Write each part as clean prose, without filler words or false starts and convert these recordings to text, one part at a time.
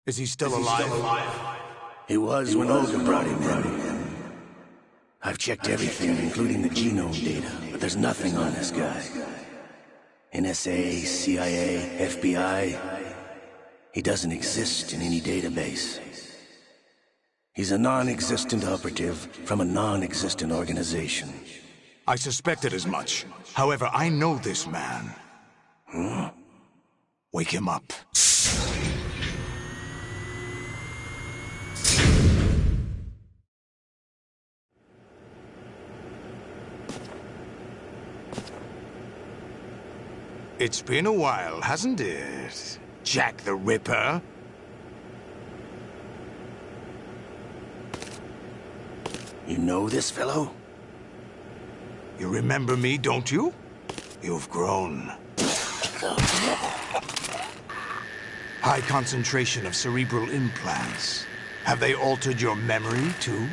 Is he still alive? He was when Olga brought him in. I've checked everything, including the genome data, but there's nothing on this guy. NSA, CIA, FBI, he doesn't exist in any database. He's a non-existent operative from a non-existent organization. I suspected as much. However, I know this man. Huh? Wake him up. It's been a while, hasn't it, Jack the Ripper? You know this fellow? You remember me, don't you? You've grown. High concentration of cerebral implants. Have they altered your memory, too?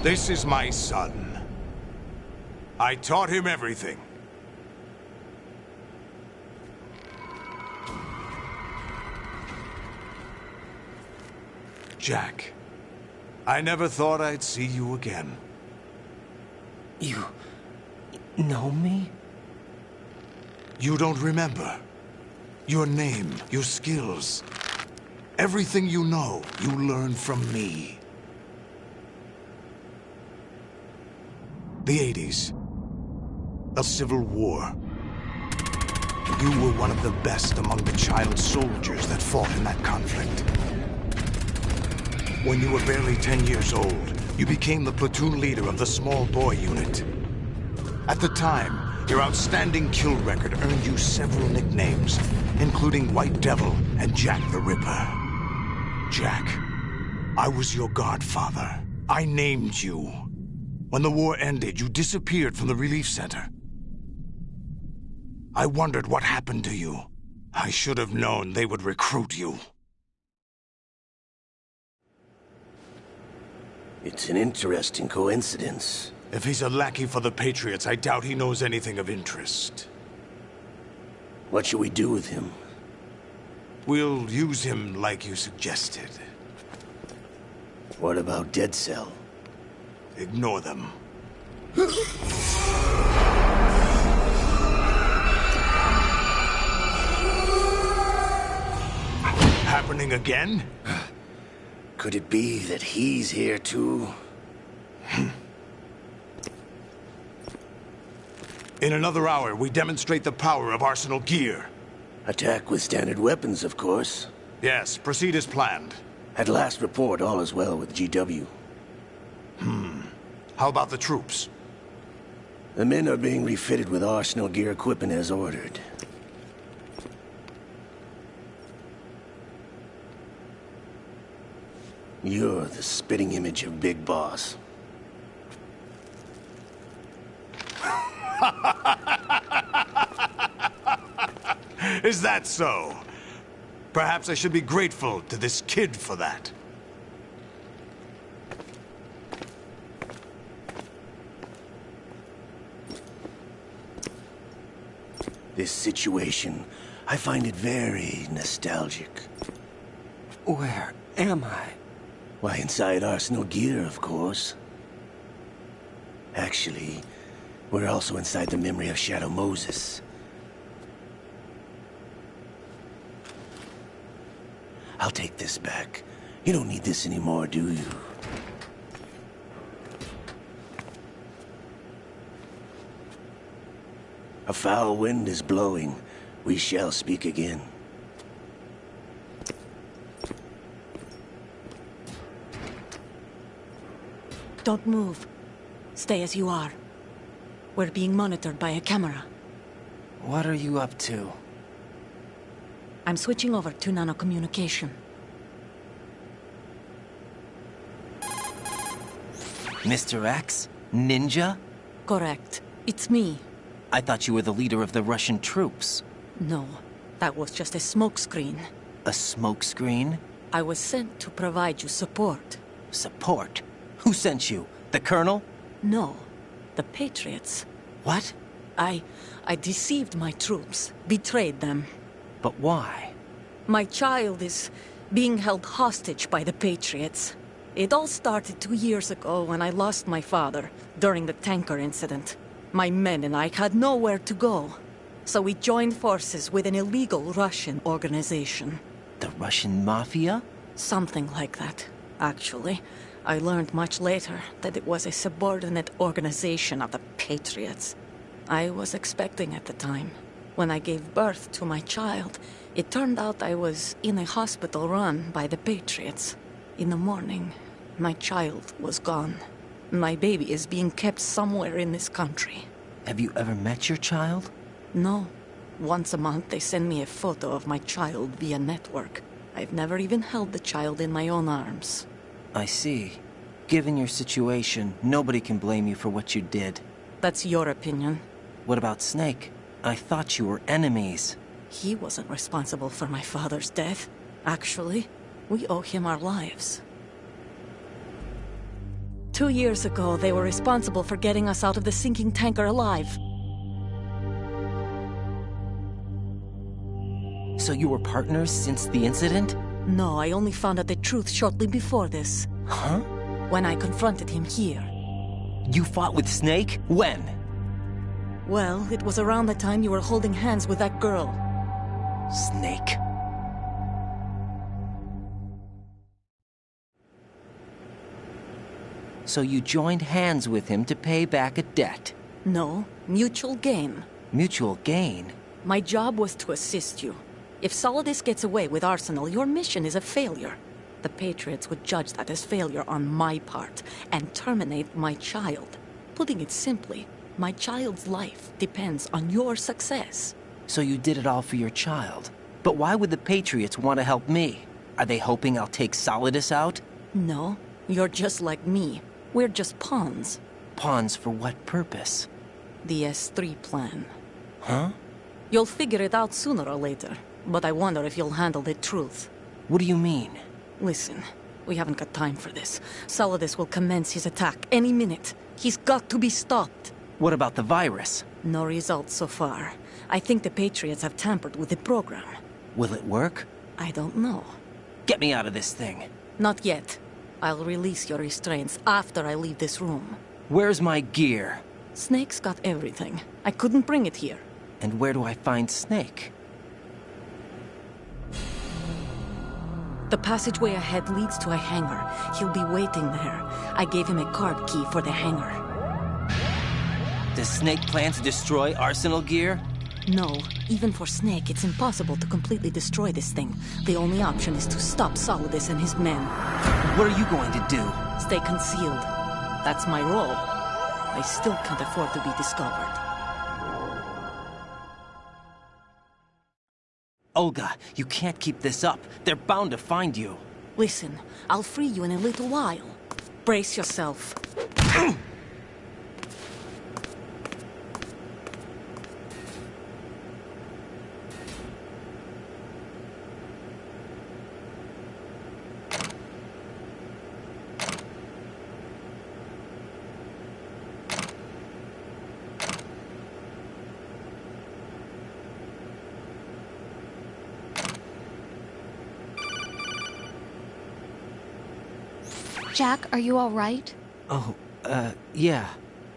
This is my son. I taught him everything. Jack, I never thought I'd see you again. You know me? You don't remember. Your name, your skills. Everything you know, you learned from me. The 80s. A civil war. You were one of the best among the child soldiers that fought in that conflict. When you were barely 10 years old, you became the platoon leader of the small boy unit. At the time, your outstanding kill record earned you several nicknames, including White Devil and Jack the Ripper. Jack, I was your godfather. I named you. When the war ended, you disappeared from the relief center. I wondered what happened to you. I should have known they would recruit you. It's an interesting coincidence. If he's a lackey for the Patriots, I doubt he knows anything of interest. What should we do with him? We'll use him like you suggested. What about Dead Cell? Ignore them. Happening again? Could it be that he's here too? In another hour, we demonstrate the power of Arsenal gear. Attack with standard weapons, of course. Yes, proceed as planned. At last report, all is well with GW. How about the troops? The men are being refitted with Arsenal gear equipment as ordered. You're the spitting image of Big Boss. Is that so? Perhaps I should be grateful to this kid for that. This situation, I find it very nostalgic. Where am I? Why, inside Arsenal gear, of course. Actually, we're also inside the memory of Shadow Moses. I'll take this back. You don't need this anymore, do you? A foul wind is blowing. We shall speak again. Don't move. Stay as you are. We're being monitored by a camera. What are you up to? I'm switching over to nanocommunication. Mr. X? Ninja? Correct. It's me. I thought you were the leader of the Russian troops. No. That was just a smokescreen. A smokescreen? I was sent to provide you support. Support? Who sent you? The Colonel? No, the Patriots. What? I deceived my troops, betrayed them. But why? My child is being held hostage by the Patriots. It all started 2 years ago when I lost my father during the tanker incident. My men and I had nowhere to go. So we joined forces with an illegal Russian organization. The Russian Mafia? Something like that, actually. I learned much later that it was a subordinate organization of the Patriots. I was expecting at the time. When I gave birth to my child, it turned out I was in a hospital run by the Patriots. In the morning, my child was gone. My baby is being kept somewhere in this country. Have you ever met your child? No. Once a month they send me a photo of my child via network. I've never even held the child in my own arms. I see. Given your situation, nobody can blame you for what you did. That's your opinion. What about Snake? I thought you were enemies. He wasn't responsible for my father's death. Actually, we owe him our lives. 2 years ago, they were responsible for getting us out of the sinking tanker alive. So you were partners since the incident? No, I only found out the truth shortly before this. Huh? When I confronted him here. You fought with Snake? When? Well, it was around the time you were holding hands with that girl. Snake. So you joined hands with him to pay back a debt? No, mutual gain. Mutual gain? My job was to assist you. If Solidus gets away with Arsenal, your mission is a failure. The Patriots would judge that as failure on my part, and terminate my child. Putting it simply, my child's life depends on your success. So you did it all for your child. But why would the Patriots want to help me? Are they hoping I'll take Solidus out? No, you're just like me. We're just pawns. Pawns for what purpose? The S3 plan. Huh? You'll figure it out sooner or later, but I wonder if you'll handle the truth. What do you mean? Listen, we haven't got time for this. Solidus will commence his attack any minute. He's got to be stopped. What about the virus? No results so far. I think the Patriots have tampered with the program. Will it work? I don't know. Get me out of this thing. Not yet. I'll release your restraints after I leave this room. Where's my gear? Snake's got everything. I couldn't bring it here. And where do I find Snake? The passageway ahead leads to a hangar. He'll be waiting there. I gave him a card key for the hangar. Does Snake plan to destroy Arsenal gear? No, even for Snake, it's impossible to completely destroy this thing. The only option is to stop Solidus and his men. What are you going to do? Stay concealed. That's my role. I still can't afford to be discovered. Olga, you can't keep this up. They're bound to find you. Listen, I'll free you in a little while. Brace yourself. Jack, are you all right? Oh, yeah.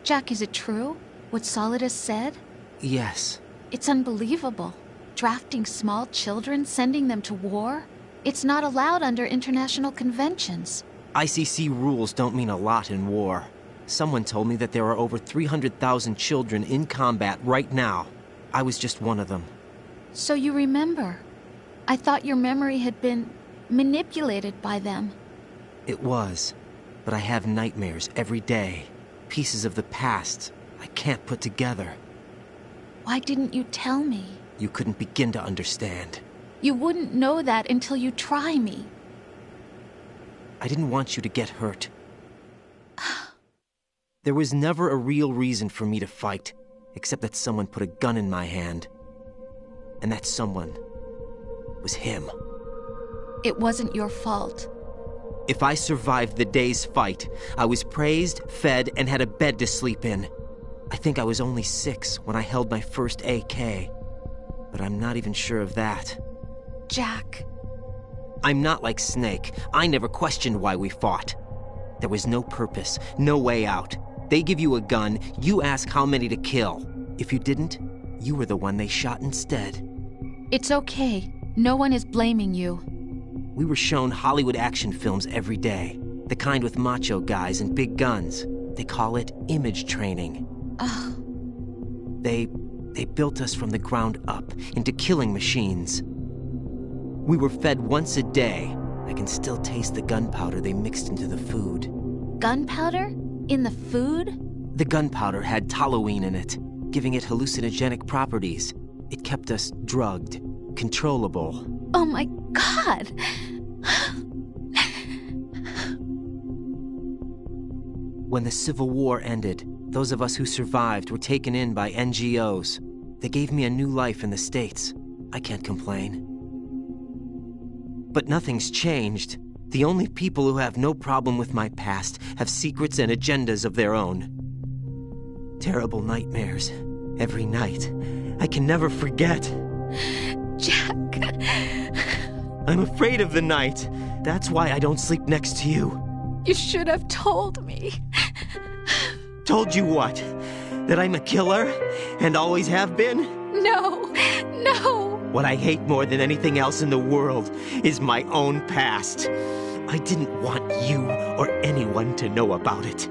Jack, is it true? What Solidus said? Yes. It's unbelievable. Drafting small children, sending them to war? It's not allowed under international conventions. ICC rules don't mean a lot in war. Someone told me that there are over 300,000 children in combat right now. I was just one of them. So you remember. I thought your memory had been manipulated by them. It was. But I have nightmares every day. Pieces of the past I can't put together. Why didn't you tell me? You couldn't begin to understand. You wouldn't know that until you try me. I didn't want you to get hurt. There was never a real reason for me to fight, except that someone put a gun in my hand. And that someone was him. It wasn't your fault. If I survived the day's fight, I was praised, fed, and had a bed to sleep in. I think I was only 6 when I held my first AK. But I'm not even sure of that. Jack. I'm not like Snake. I never questioned why we fought. There was no purpose, no way out. They give you a gun, you ask how many to kill. If you didn't, you were the one they shot instead. It's okay. No one is blaming you. We were shown Hollywood action films every day. The kind with macho guys and big guns. They call it image training. Ugh. They built us from the ground up into killing machines. We were fed once a day. I can still taste the gunpowder they mixed into the food. Gunpowder? In the food? The gunpowder had toluene in it, giving it hallucinogenic properties. It kept us drugged, controllable. Oh my God! When the Civil War ended, those of us who survived were taken in by NGOs. They gave me a new life in the States. I can't complain. But nothing's changed. The only people who have no problem with my past have secrets and agendas of their own. Terrible nightmares. Every night. I can never forget. Jack. I'm afraid of the night. That's why I don't sleep next to you. You should have told me. Told you what? That I'm a killer? And always have been? No. No. What I hate more than anything else in the world is my own past. I didn't want you or anyone to know about it.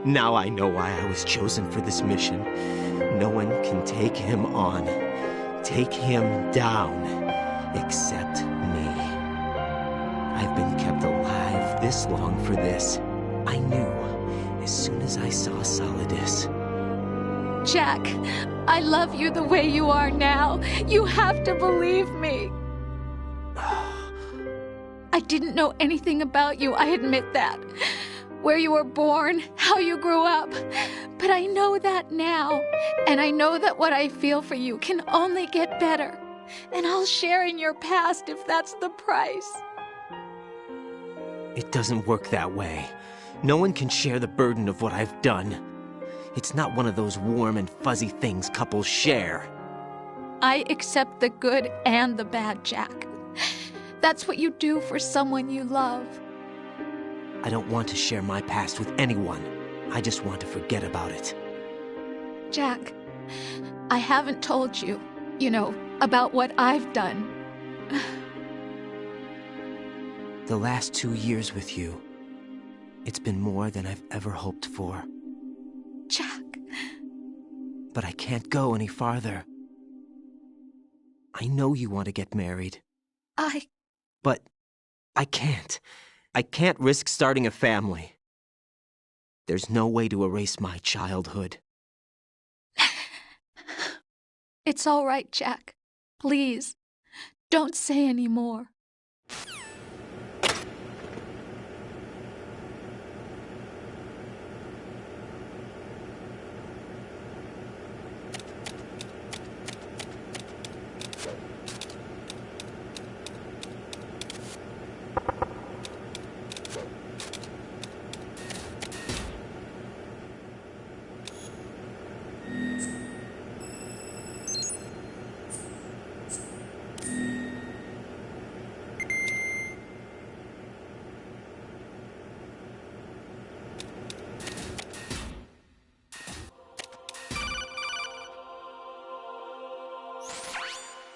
Now I know why I was chosen for this mission. No one can take him on, take him down, except me. I've been kept alive this long for this. I knew as soon as I saw Solidus. Jack, I love you the way you are now. You have to believe me. I didn't know anything about you, I admit that. Where you were born, how you grew up. But I know that now. And I know that what I feel for you can only get better. And I'll share in your past if that's the price. It doesn't work that way. No one can share the burden of what I've done. It's not one of those warm and fuzzy things couples share. I accept the good and the bad, Jack. That's what you do for someone you love. I don't want to share my past with anyone. I just want to forget about it. Jack, I haven't told you, about what I've done. The last 2 years with you, it's been more than I've ever hoped for. Jack. But I can't go any farther. I know you want to get married. But I can't. I can't risk starting a family. There's no way to erase my childhood. It's all right, Jack. Please, don't say any more.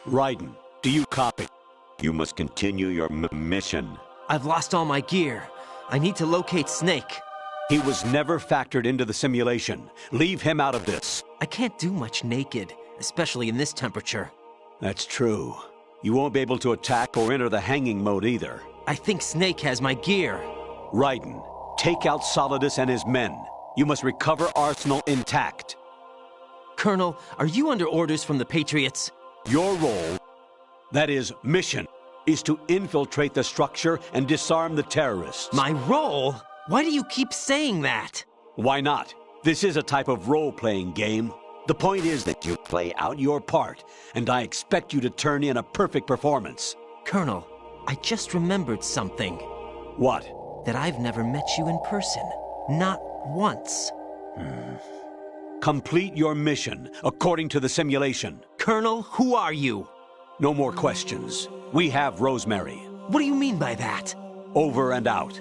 Raiden, do you copy? You must continue your mission. I've lost all my gear. I need to locate Snake. He was never factored into the simulation. Leave him out of this. I can't do much naked, especially in this temperature. That's true. You won't be able to attack or enter the hanging mode either. I think Snake has my gear. Raiden, take out Solidus and his men. You must recover Arsenal intact. Colonel, are you under orders from the Patriots? Your role, that is, mission, is to infiltrate the structure and disarm the terrorists. My role? Why do you keep saying that? Why not? This is a type of role-playing game. The point is that you play out your part, and I expect you to turn in a perfect performance. Colonel, I just remembered something. What? That I've never met you in person. Not once. Complete your mission, according to the simulation. Colonel, who are you? No more questions. We have Rosemary. What do you mean by that? Over and out.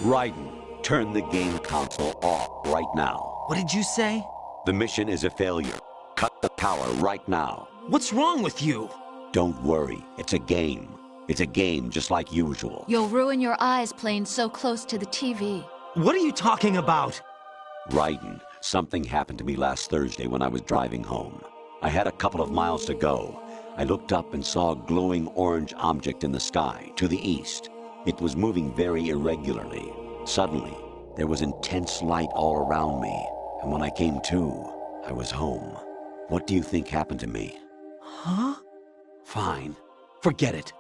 Raiden, turn the game console off right now. What did you say? The mission is a failure. Cut the power right now. What's wrong with you? Don't worry, it's a game. It's a game just like usual. You'll ruin your eyes playing so close to the TV. What are you talking about? Raiden, something happened to me last Thursday when I was driving home. I had a couple of miles to go. I looked up and saw a glowing orange object in the sky, to the east. It was moving very irregularly. Suddenly, there was intense light all around me, and when I came to, I was home. What do you think happened to me? Huh? Fine. Forget it.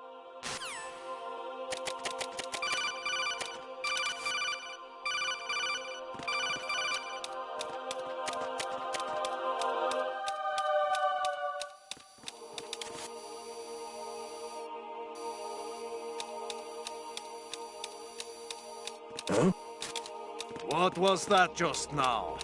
Huh? What was that just now?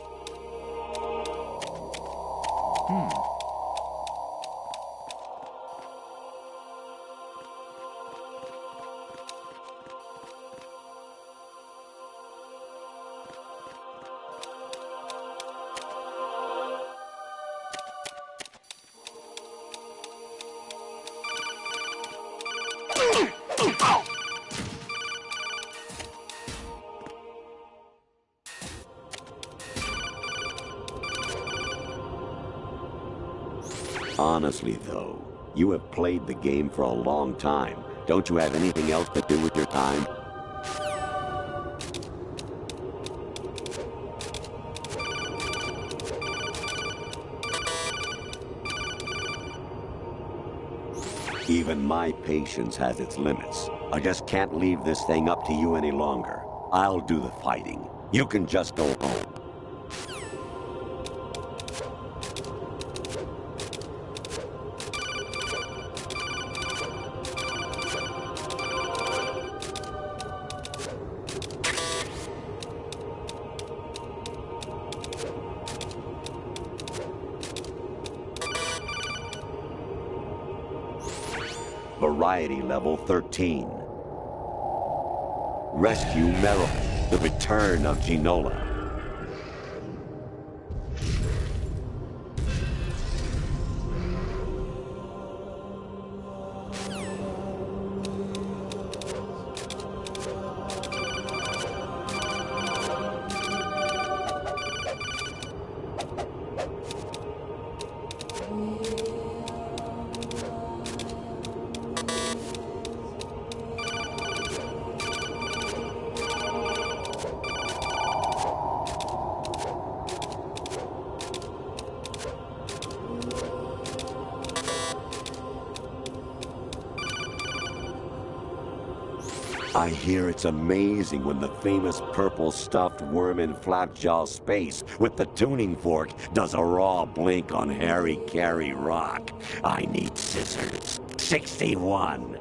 Honestly, though, you have played the game for a long time. Don't you have anything else to do with your time? Even my patience has its limits. I just can't leave this thing up to you any longer. I'll do the fighting. You can just go home. Variety level 13. Rescue Merrill, the return of Ginola. I hear it's amazing when the famous purple stuffed worm in Flapjaw space with the tuning fork does a raw blink on Harry Carey Rock. I need scissors. 61.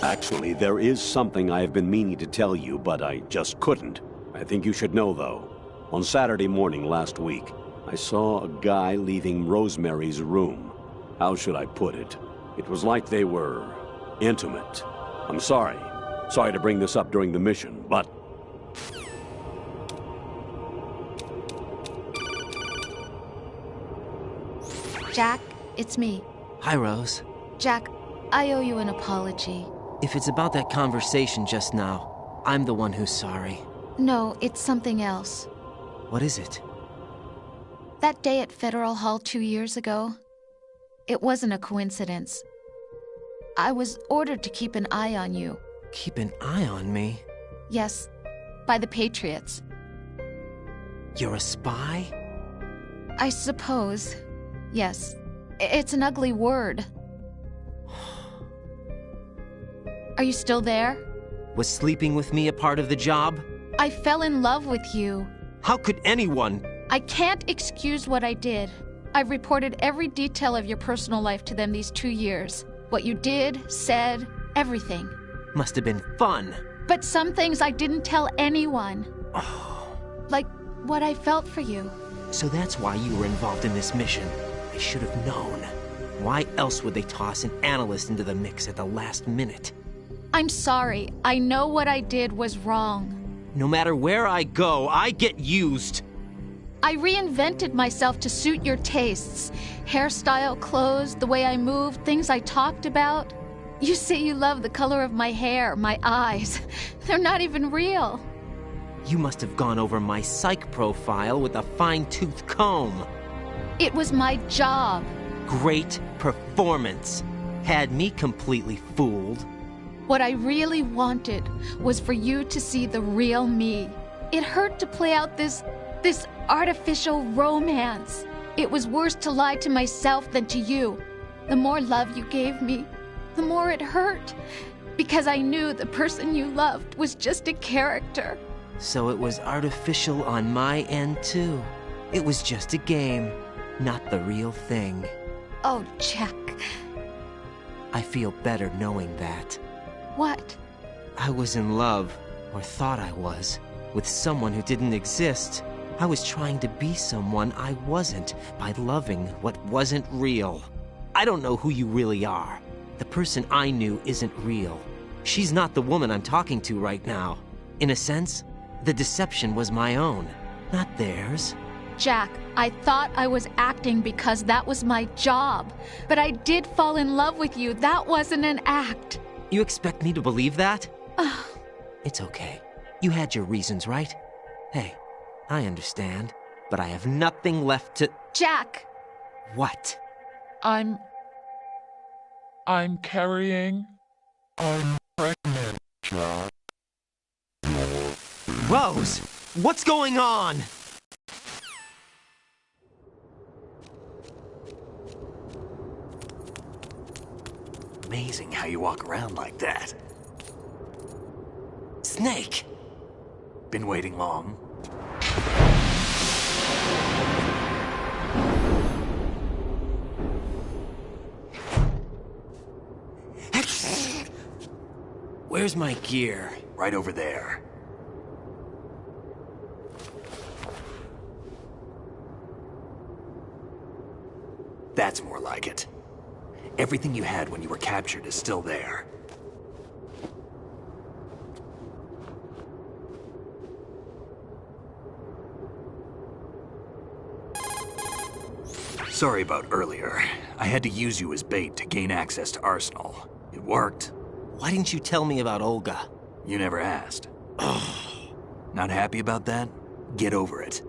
Actually, there is something I have been meaning to tell you, but I just couldn't. I think you should know, though. On Saturday morning last week, I saw a guy leaving Rosemary's room. How should I put it? It was like they were intimate. I'm sorry. Sorry to bring this up during the mission, but... Jack, it's me. Hi, Rose. Jack, I owe you an apology. If it's about that conversation just now, I'm the one who's sorry. No, it's something else. What is it? That day at Federal Hall 2 years ago, it wasn't a coincidence. I was ordered to keep an eye on you. Keep an eye on me? Yes, by the Patriots. You're a spy? I suppose. Yes. It's an ugly word. Are you still there? Was sleeping with me a part of the job? I fell in love with you. How could anyone? I can't excuse what I did. I've reported every detail of your personal life to them these 2 years. What you did, said, everything. Must have been fun. But some things I didn't tell anyone. Like what I felt for you. So that's why you were involved in this mission. I should have known. Why else would they toss an analyst into the mix at the last minute? I'm sorry. I know what I did was wrong. No matter where I go, I get used. I reinvented myself to suit your tastes. Hairstyle, clothes, the way I moved, things I talked about. You say you love the color of my hair, my eyes. They're not even real. You must have gone over my psych profile with a fine-tooth comb. It was my job. Great performance. Had me completely fooled. What I really wanted was for you to see the real me. It hurt to play out this artificial romance. It was worse to lie to myself than to you. The more love you gave me, the more it hurt. Because I knew the person you loved was just a character. So it was artificial on my end, too. It was just a game, not the real thing. Oh, Jack. I feel better knowing that. What? I was in love, or thought I was, with someone who didn't exist. I was trying to be someone I wasn't by loving what wasn't real. I don't know who you really are. The person I knew isn't real. She's not the woman I'm talking to right now. In a sense, the deception was my own, not theirs. Jack, I thought I was acting because that was my job. But I did fall in love with you. That wasn't an act. You expect me to believe that? It's okay. You had your reasons, right? Hey, I understand, but I have nothing left to... Jack! What? I'm carrying... I'm pregnant, Jack. Rose! What's going on? Amazing how you walk around like that. Snake! Been waiting long? Where's my gear? Right over there. That's more like it. Everything you had when you were captured is still there. Sorry about earlier. I had to use you as bait to gain access to Arsenal. It worked. Why didn't you tell me about Olga? You never asked. Not happy about that? Get over it.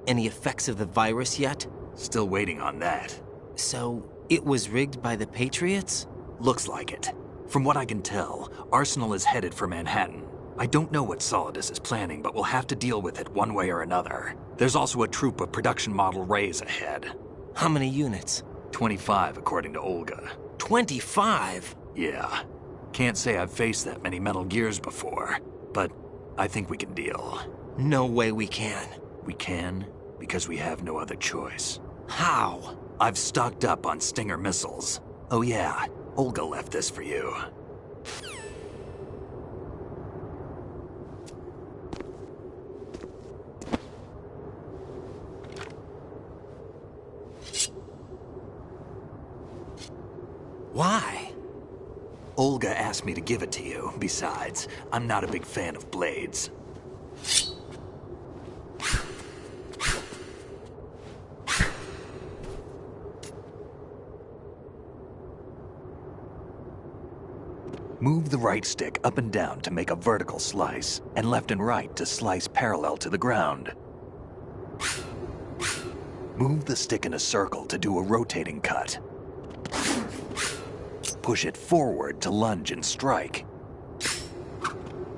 Any effects of the virus yet? Still waiting on that. So, it was rigged by the Patriots? Looks like it. From what I can tell, Arsenal is headed for Manhattan. I don't know what Solidus is planning, but we'll have to deal with it one way or another. There's also a troop of production model Rays ahead. How many units? 25, according to Olga. 25? Yeah. Can't say I've faced that many Metal Gears before, but I think we can deal. No way we can. We can, because we have no other choice. How? I've stocked up on Stinger missiles. Oh yeah, Olga left this for you. Why? Olga asked me to give it to you. Besides, I'm not a big fan of blades. Move the right stick up and down to make a vertical slice, and left and right to slice parallel to the ground. Move the stick in a circle to do a rotating cut. push it forward to lunge and strike.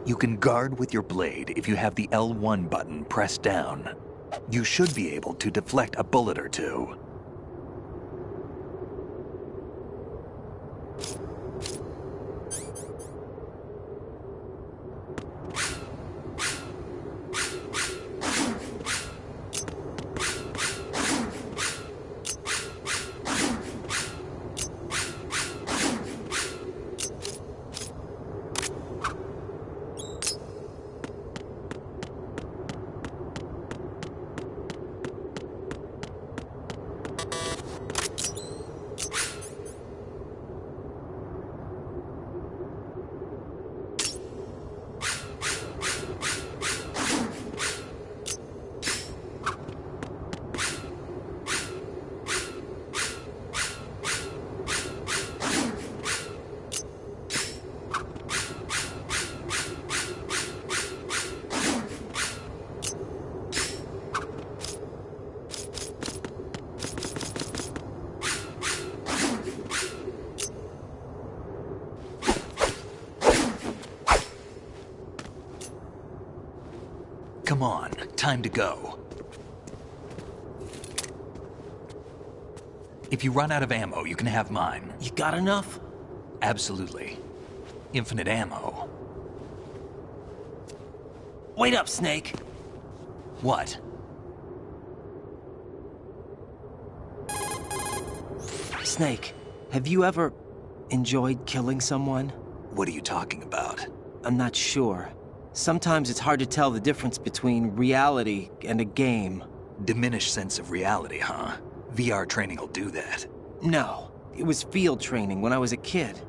You can guard with your blade if you have the L1 button pressed down. You should be able to deflect a bullet or two. Come on, time to go. If you run out of ammo, you can have mine. You got enough? Absolutely. Infinite ammo. Wait up, Snake. What? Snake, have you ever enjoyed killing someone? What are you talking about? I'm not sure. Sometimes it's hard to tell the difference between reality and a game. Diminished sense of reality, huh? VR training will do that. No, it was field training when I was a kid.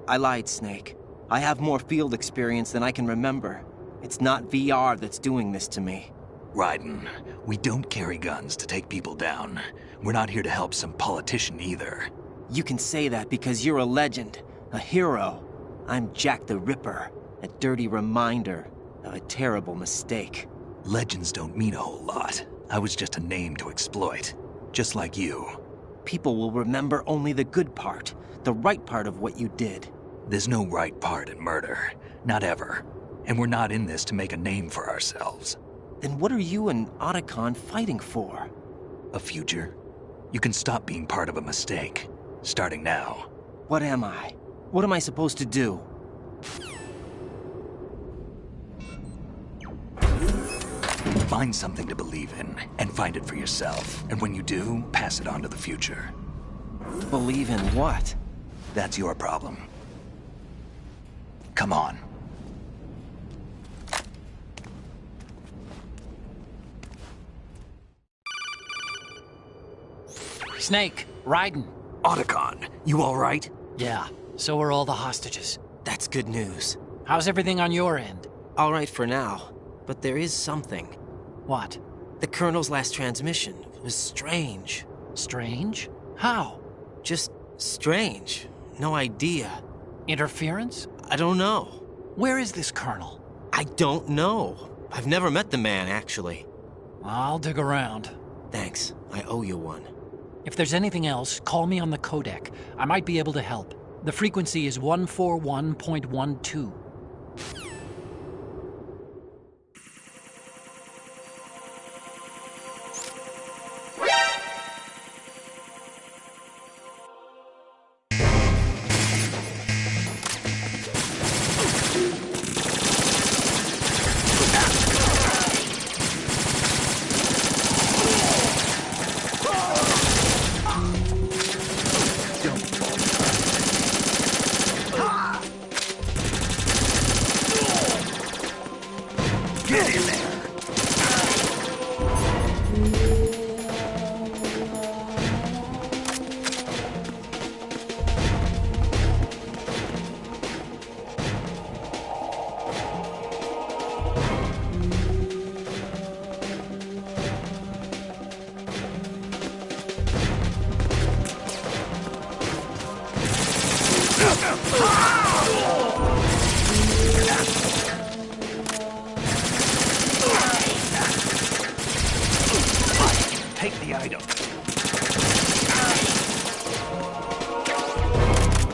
I lied, Snake. I have more field experience than I can remember. It's not VR that's doing this to me. Raiden, we don't carry guns to take people down. We're not here to help some politician either. You can say that because you're a legend, a hero. I'm Jack the Ripper, a dirty reminder of a terrible mistake. Legends don't mean a whole lot. I was just a name to exploit, just like you. People will remember only the good part, the right part of what you did. There's no right part in murder, not ever. And we're not in this to make a name for ourselves. Then what are you and Otacon fighting for? A future. You can stop being part of a mistake, starting now. What am I? What am I supposed to do? Find something to believe in, and find it for yourself. And when you do, pass it on to the future. Believe in what? That's your problem. Come on. Snake, Raiden. Otacon, you all right? Yeah, so are all the hostages. That's good news. How's everything on your end? All right for now, but there is something. What? The Colonel's last transmission was strange. Strange? How? Just strange. No idea. Interference? I don't know. Where is this Colonel? I don't know. I've never met the man, actually. I'll dig around. Thanks. I owe you one. If there's anything else, call me on the codec. I might be able to help. The frequency is 141.12. Get in there! Take the item.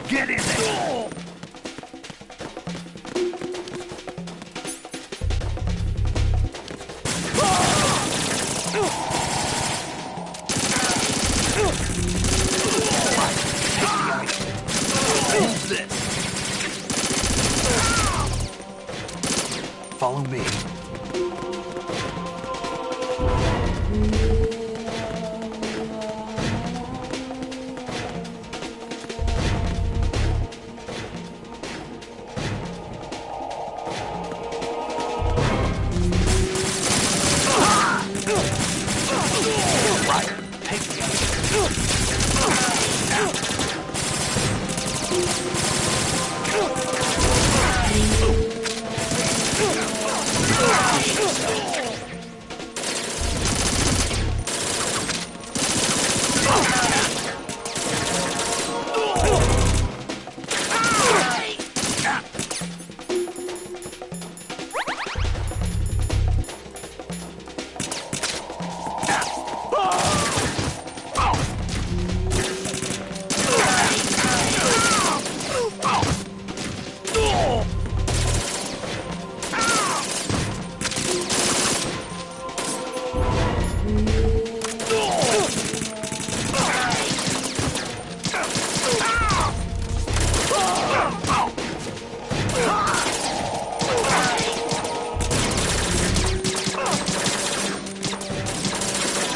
Get in there! Follow me.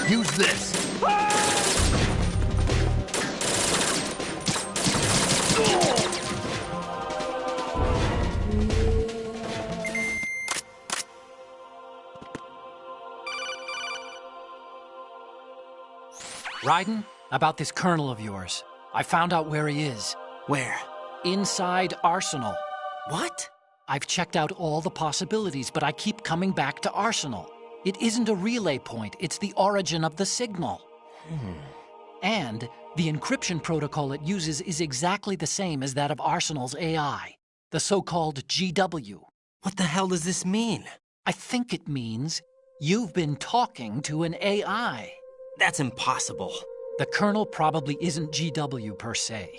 Use this. Raiden, about this colonel of yours. I found out where he is. Where? Inside Arsenal. What? I've checked out all the possibilities, but I keep coming back to Arsenal. It isn't a relay point, it's the origin of the signal. And the encryption protocol it uses is exactly the same as that of Arsenal's AI, the so-called GW. What the hell does this mean? I think it means you've been talking to an AI. That's impossible. The kernel probably isn't GW per se.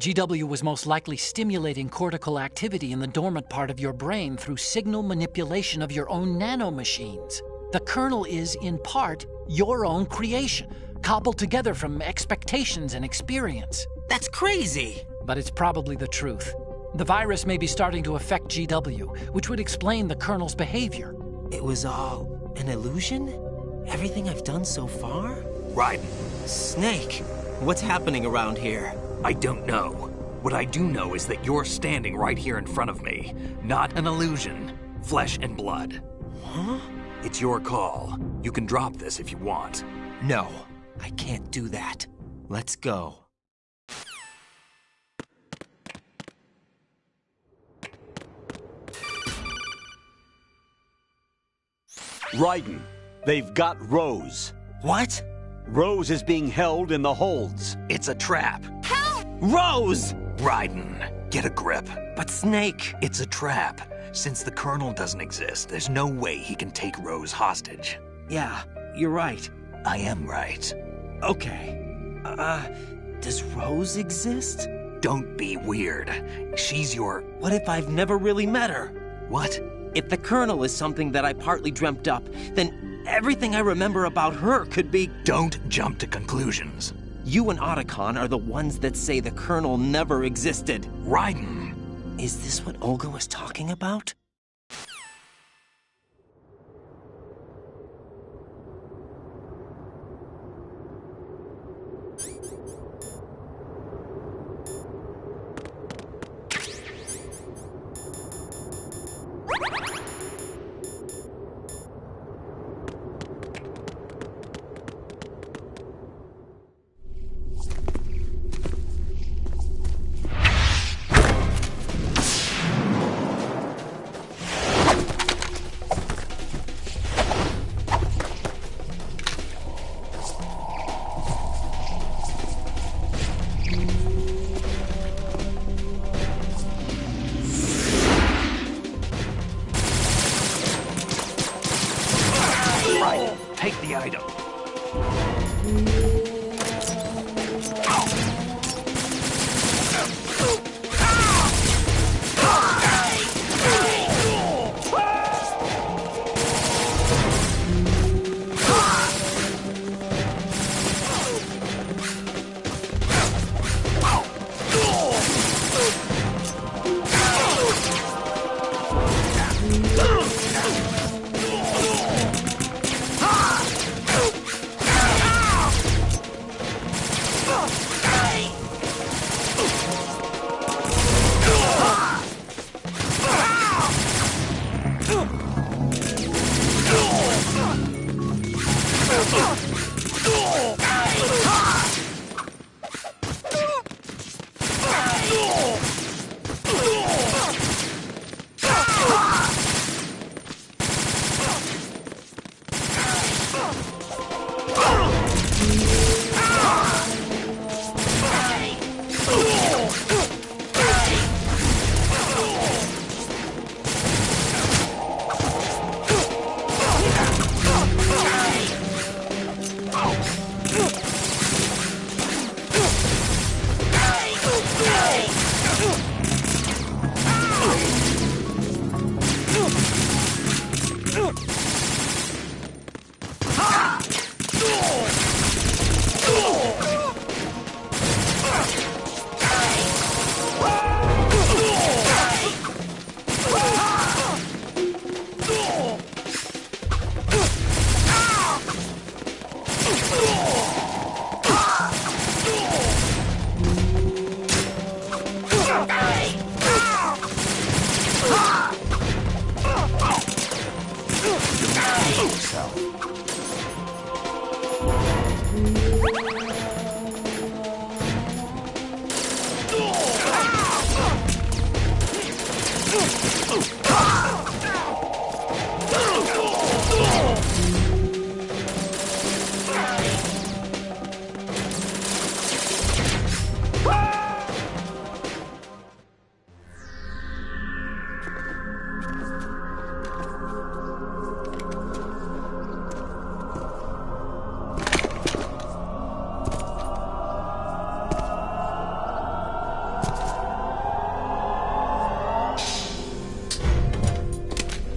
GW was most likely stimulating cortical activity in the dormant part of your brain through signal manipulation of your own nanomachines. The kernel is, in part, your own creation, cobbled together from expectations and experience. That's crazy! But it's probably the truth. The virus may be starting to affect GW, which would explain the kernel's behavior. It was all an illusion? Everything I've done so far? Raiden. Snake, what's happening around here? I don't know. What I do know is that you're standing right here in front of me. Not an illusion. Flesh and blood. Huh? It's your call. You can drop this if you want. No, I can't do that. Let's go. Raiden, they've got Rose. What? Rose is being held in the holds. It's a trap. Help! Rose! Raiden, get a grip. But Snake... It's a trap. Since the Colonel doesn't exist, there's no way he can take Rose hostage. Yeah, you're right. I am right. Okay. Does Rose exist? Don't be weird. She's your... What if I've never really met her? What? If the Colonel is something that I partly dreamt up, then everything I remember about her could be... Don't jump to conclusions. You and Otacon are the ones that say the Colonel never existed. Raiden! Is this what Olga was talking about?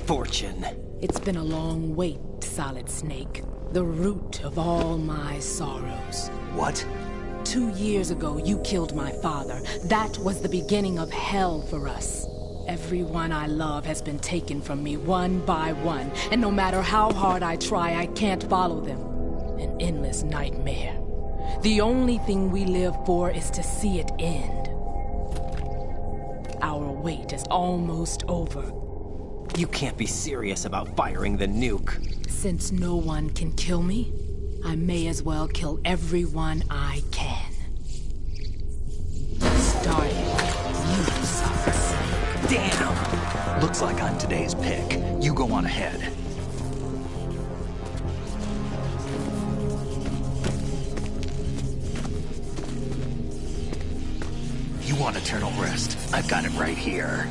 Fortune. It's been a long wait, Solid Snake. The root of all my sorrows. What? 2 years ago, you killed my father. That was the beginning of hell for us. Everyone I love has been taken from me one by one, and no matter how hard I try, I can't follow them. An endless nightmare. The only thing we live for is to see it end. Our wait is almost over. You can't be serious about firing the nuke. Since no one can kill me, I may as well kill everyone I can. Starting with you, Solid Snake. Damn! Looks like I'm today's pick. You go on ahead. You want eternal rest? I've got it right here.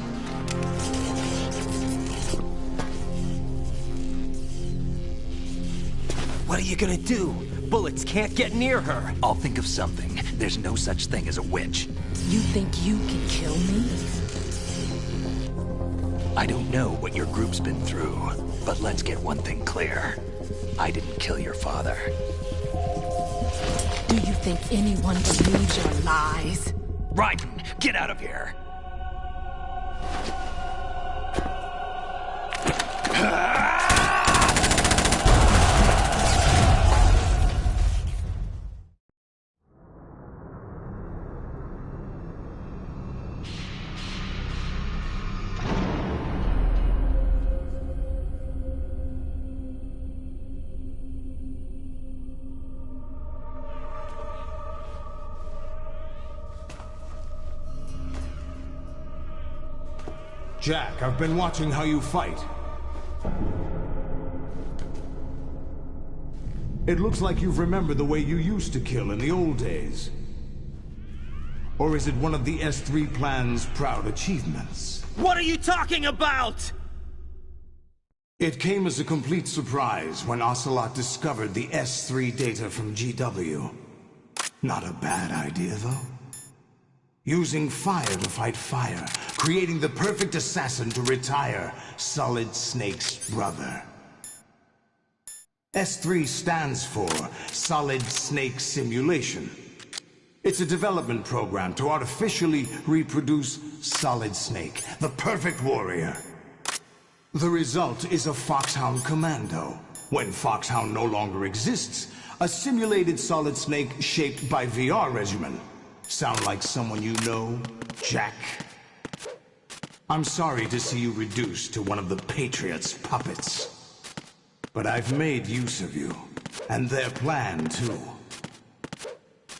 What are you gonna do? Bullets can't get near her. I'll think of something. There's no such thing as a witch. You think you can kill me? I don't know what your group's been through, but let's get one thing clear. I didn't kill your father. Do you think anyone believes your lies? Raiden, get out of here! Jack, I've been watching how you fight. It looks like you've remembered the way you used to kill in the old days. Or is it one of the S3 plan's proud achievements? What are you talking about? It came as a complete surprise when Ocelot discovered the S3 data from GW. Not a bad idea, though. Using fire to fight fire, creating the perfect assassin to retire Solid Snake's brother. S3 stands for Solid Snake Simulation. It's a development program to artificially reproduce Solid Snake, the perfect warrior. The result is a Foxhound Commando. When Foxhound no longer exists, a simulated Solid Snake shaped by VR regimen. Sound like someone you know, Jack? I'm sorry to see you reduced to one of the Patriots' puppets. But I've made use of you, and their plan, too.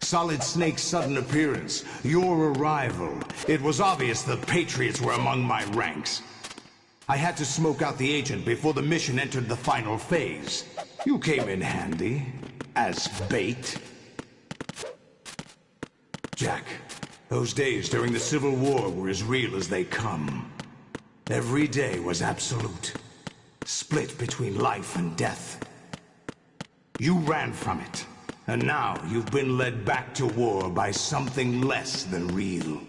Solid Snake's sudden appearance, your arrival. It was obvious the Patriots were among my ranks. I had to smoke out the agent before the mission entered the final phase. You came in handy, as bait. Jack, those days during the Civil War were as real as they come. Every day was absolute, split between life and death. You ran from it, and now you've been led back to war by something less than real.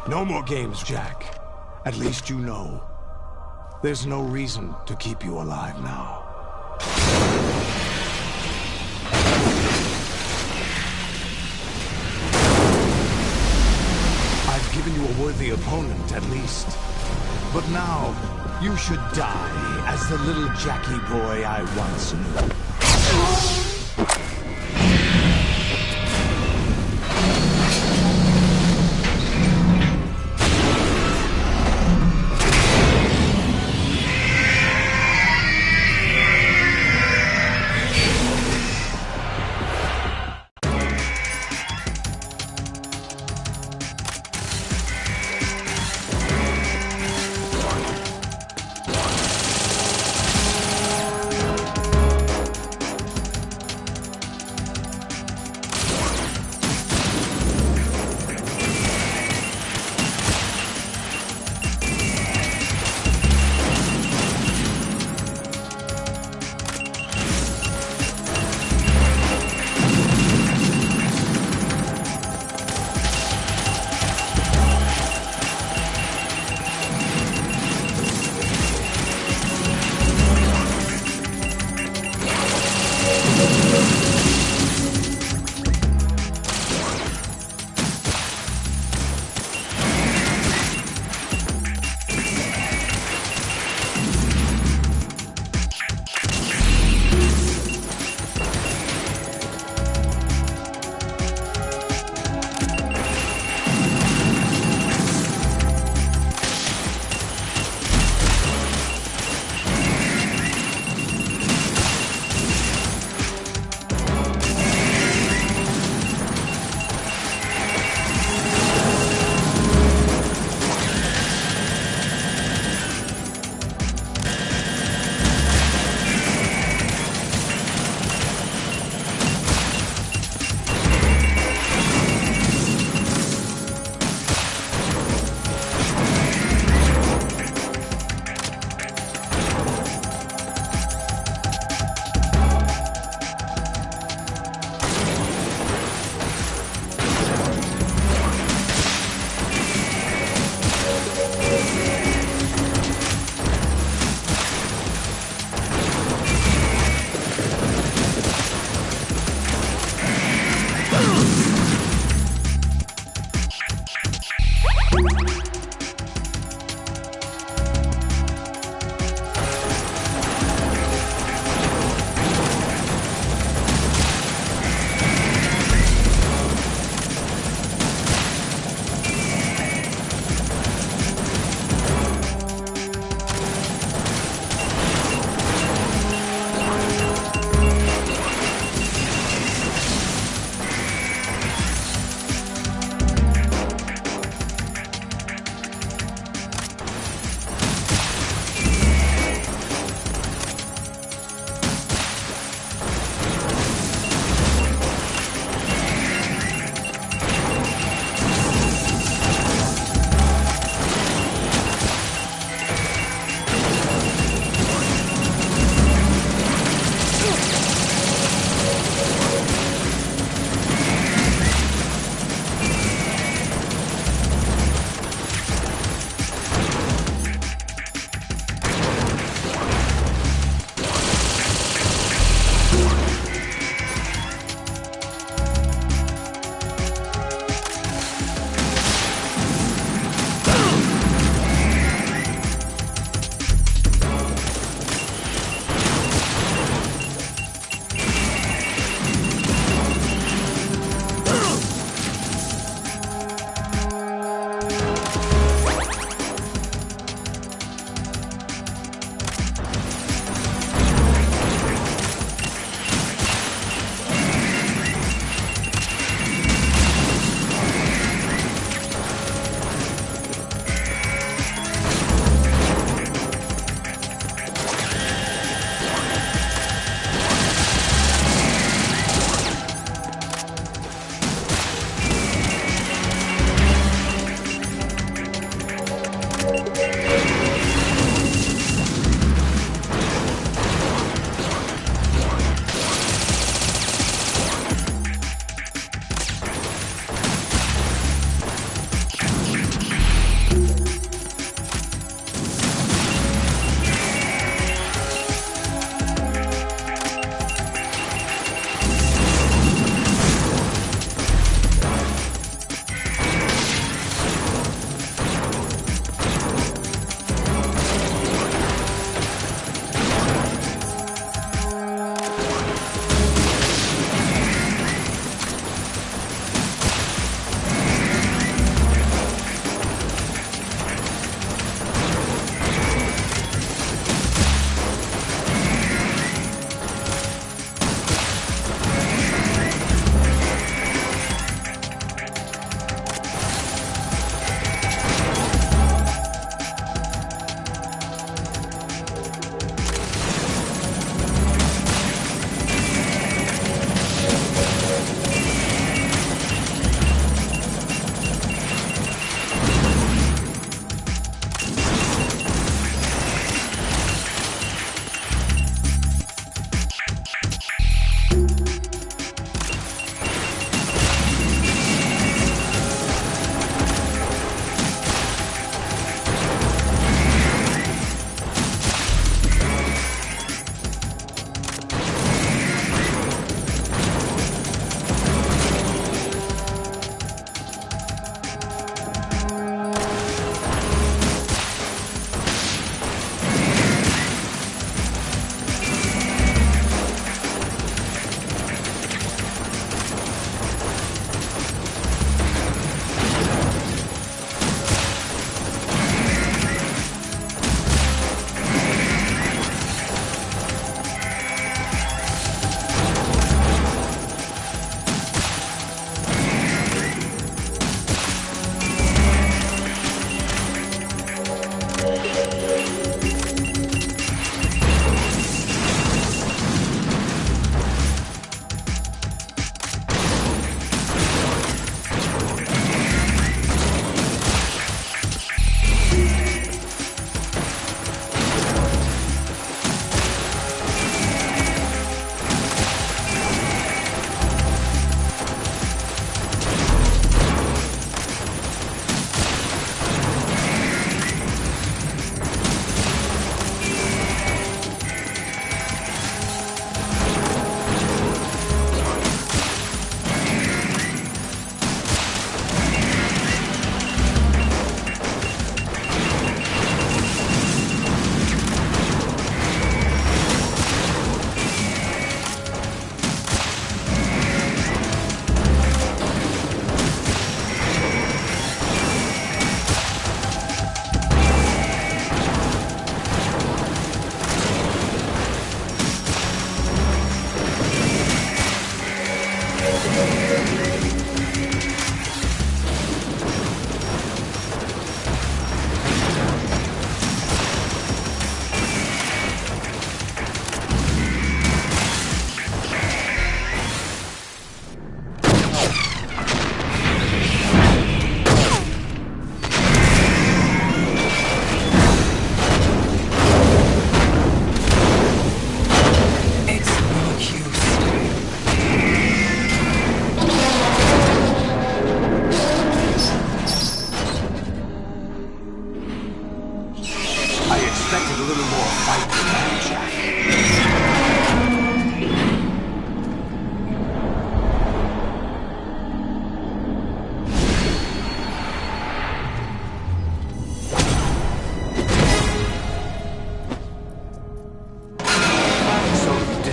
No more games, Jack. At least you know. There's no reason to keep you alive now. I've given you a worthy opponent, at least. But now, you should die as the little Jackie boy I once knew.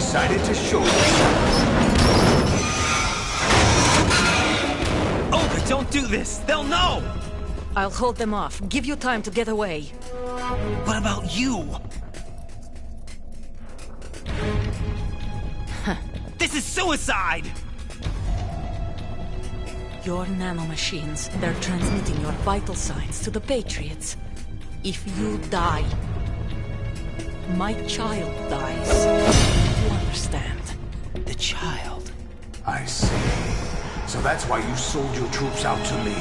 decided to show you. Olga, don't do this! They'll know! I'll hold them off. Give you time to get away. What about you? This is suicide! Your nanomachines, they're transmitting your vital signs to the Patriots. If you die, my child dies. You understand? The child. I see. So that's why you sold your troops out to me.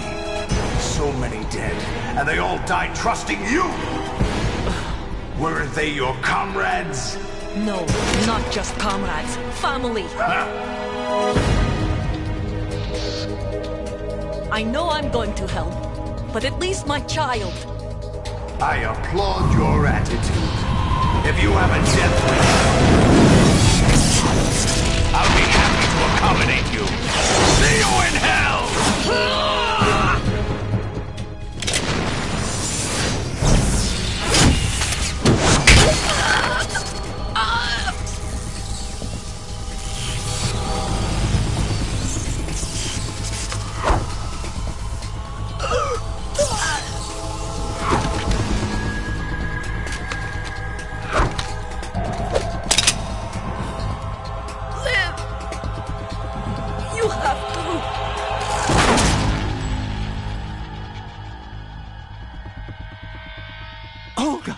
So many dead, and they all died trusting you! Weren't they your comrades? No, not just comrades. Family! I know I'm going to help, but at least my child. I applaud your attitude. If you have a death wish, I'll be happy to accommodate you. See you in hell! Olga!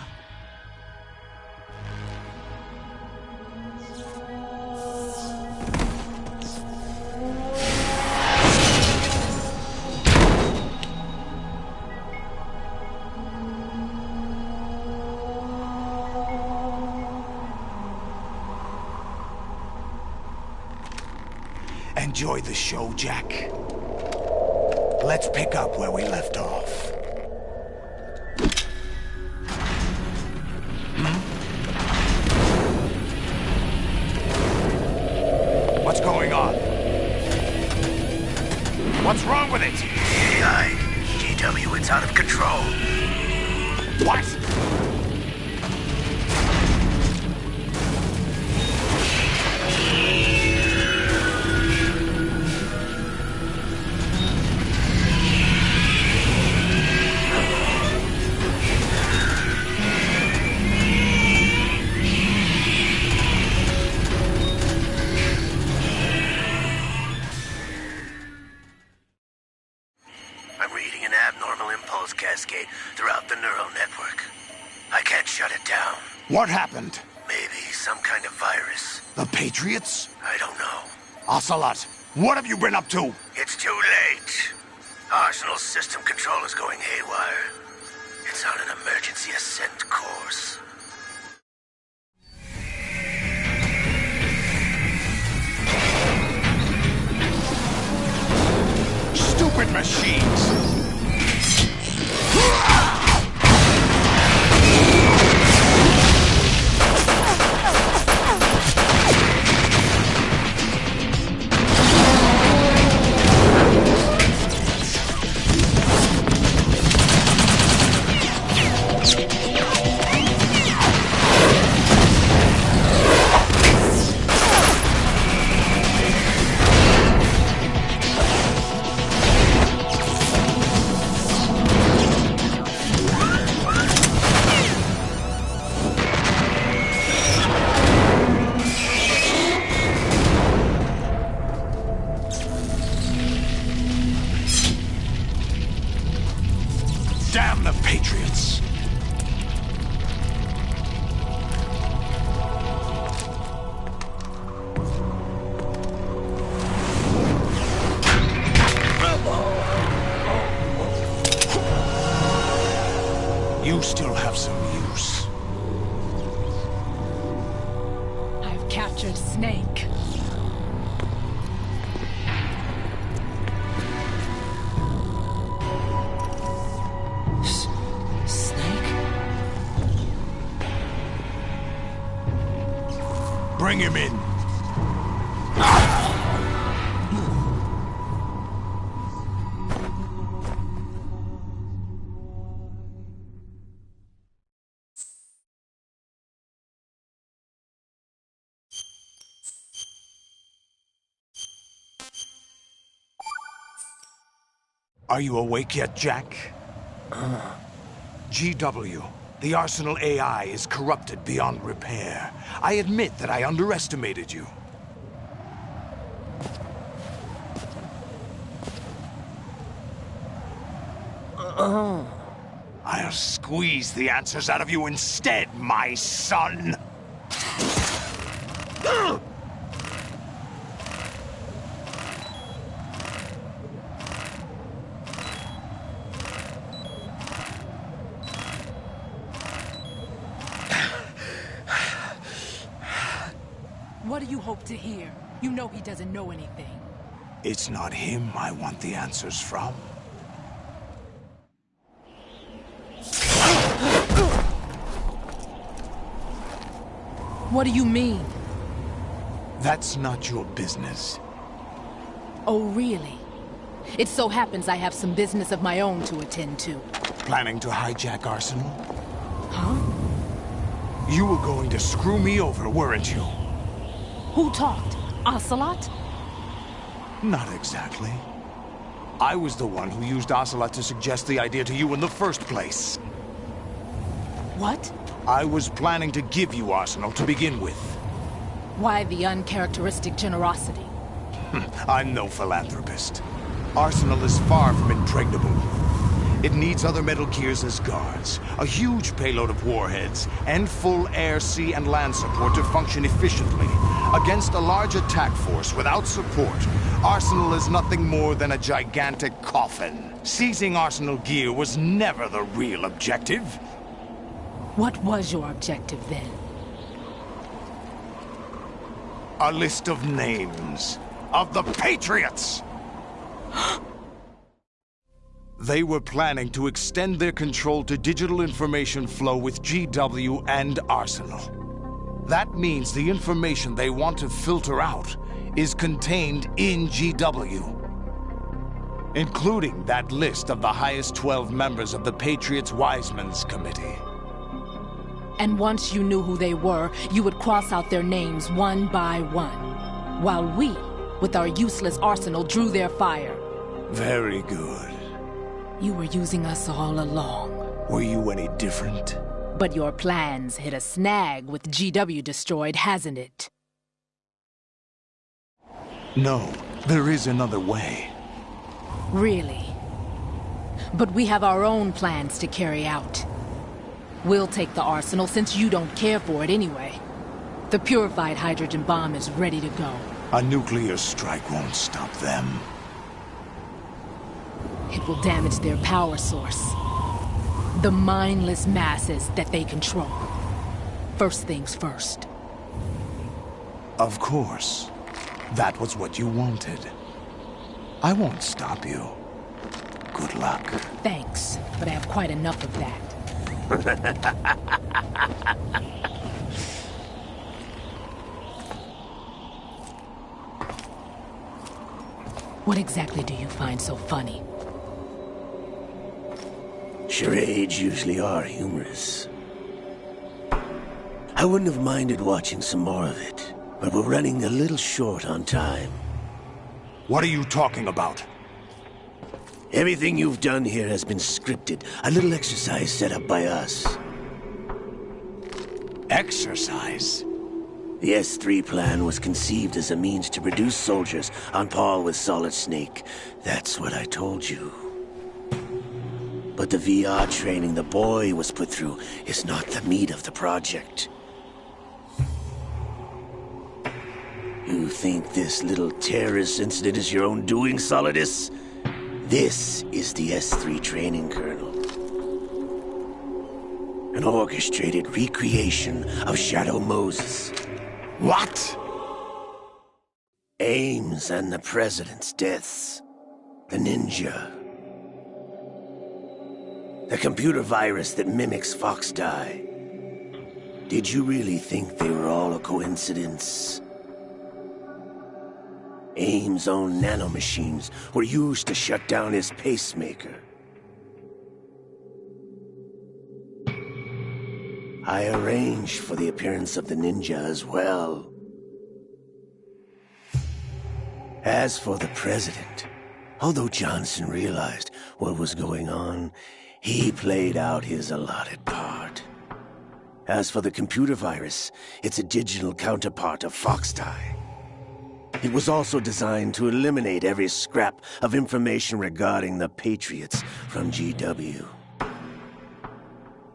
Enjoy the show, Jack. Let's pick up where we left off. What's going on? What's wrong with it? AI, GW, it's out of control. What? I'm reading an abnormal impulse cascade throughout the neural network. I can't shut it down. What happened? Maybe some kind of virus. The Patriots? I don't know. Ocelot, what have you been up to? It's too late. Arsenal's system control is going haywire. It's on an emergency ascent course. Stupid machines! Damn the Patriots! You still have some use. I've captured Snake. Snake? Bring him in. Are you awake yet, Jack? GW, the Arsenal AI is corrupted beyond repair. I admit that I underestimated you. I'll squeeze the answers out of you instead, my son! What do you hope to hear? You know he doesn't know anything. It's not him I want the answers from. What do you mean? That's not your business. Oh, really? It so happens I have some business of my own to attend to. Planning to hijack Arsenal? Huh? You were going to screw me over, weren't you? Who talked? Ocelot? Not exactly. I was the one who used Ocelot to suggest the idea to you in the first place. What? I was planning to give you Arsenal to begin with. Why the uncharacteristic generosity? I'm no philanthropist. Arsenal is far from impregnable. It needs other Metal Gears as guards, a huge payload of warheads, and full air, sea, and land support to function efficiently. Against a large attack force without support, Arsenal is nothing more than a gigantic coffin. Seizing Arsenal gear was never the real objective. What was your objective then? A list of names of the Patriots! They were planning to extend their control to digital information flow with GW and Arsenal. That means the information they want to filter out is contained in GW, including that list of the highest 12 members of the Patriots Wiseman's Committee. And once you knew who they were, you would cross out their names one by one, while we, with our useless arsenal, drew their fire. Very good. You were using us all along. Were you any different? But your plans hit a snag with GW destroyed, hasn't it? No, there is another way. Really? But we have our own plans to carry out. We'll take the arsenal since you don't care for it anyway. The purified hydrogen bomb is ready to go. A nuclear strike won't stop them. It will damage their power source. The mindless masses that they control. First things first. Of course. That was what you wanted. I won't stop you. Good luck. Thanks, but I have quite enough of that. What exactly do you find so funny? Charades usually are humorous. I wouldn't have minded watching some more of it, but we're running a little short on time. What are you talking about? Everything you've done here has been scripted. A little exercise set up by us. Exercise? The S3 plan was conceived as a means to produce soldiers on par with Solid Snake. That's what I told you. But the VR training the boy was put through is not the meat of the project. You think this little terrorist incident is your own doing, Solidus? This is the S3 training kernel. An orchestrated recreation of Shadow Moses. What? Ames and the President's deaths. The ninja. The computer virus that mimics Fox Die. Did you really think they were all a coincidence? Ames' own nanomachines were used to shut down his pacemaker. I arranged for the appearance of the ninja as well. As for the President, Although Johnson realized what was going on, he played out his allotted part. As for the computer virus, it's a digital counterpart of Hasta. It was also designed to eliminate every scrap of information regarding the Patriots from GW.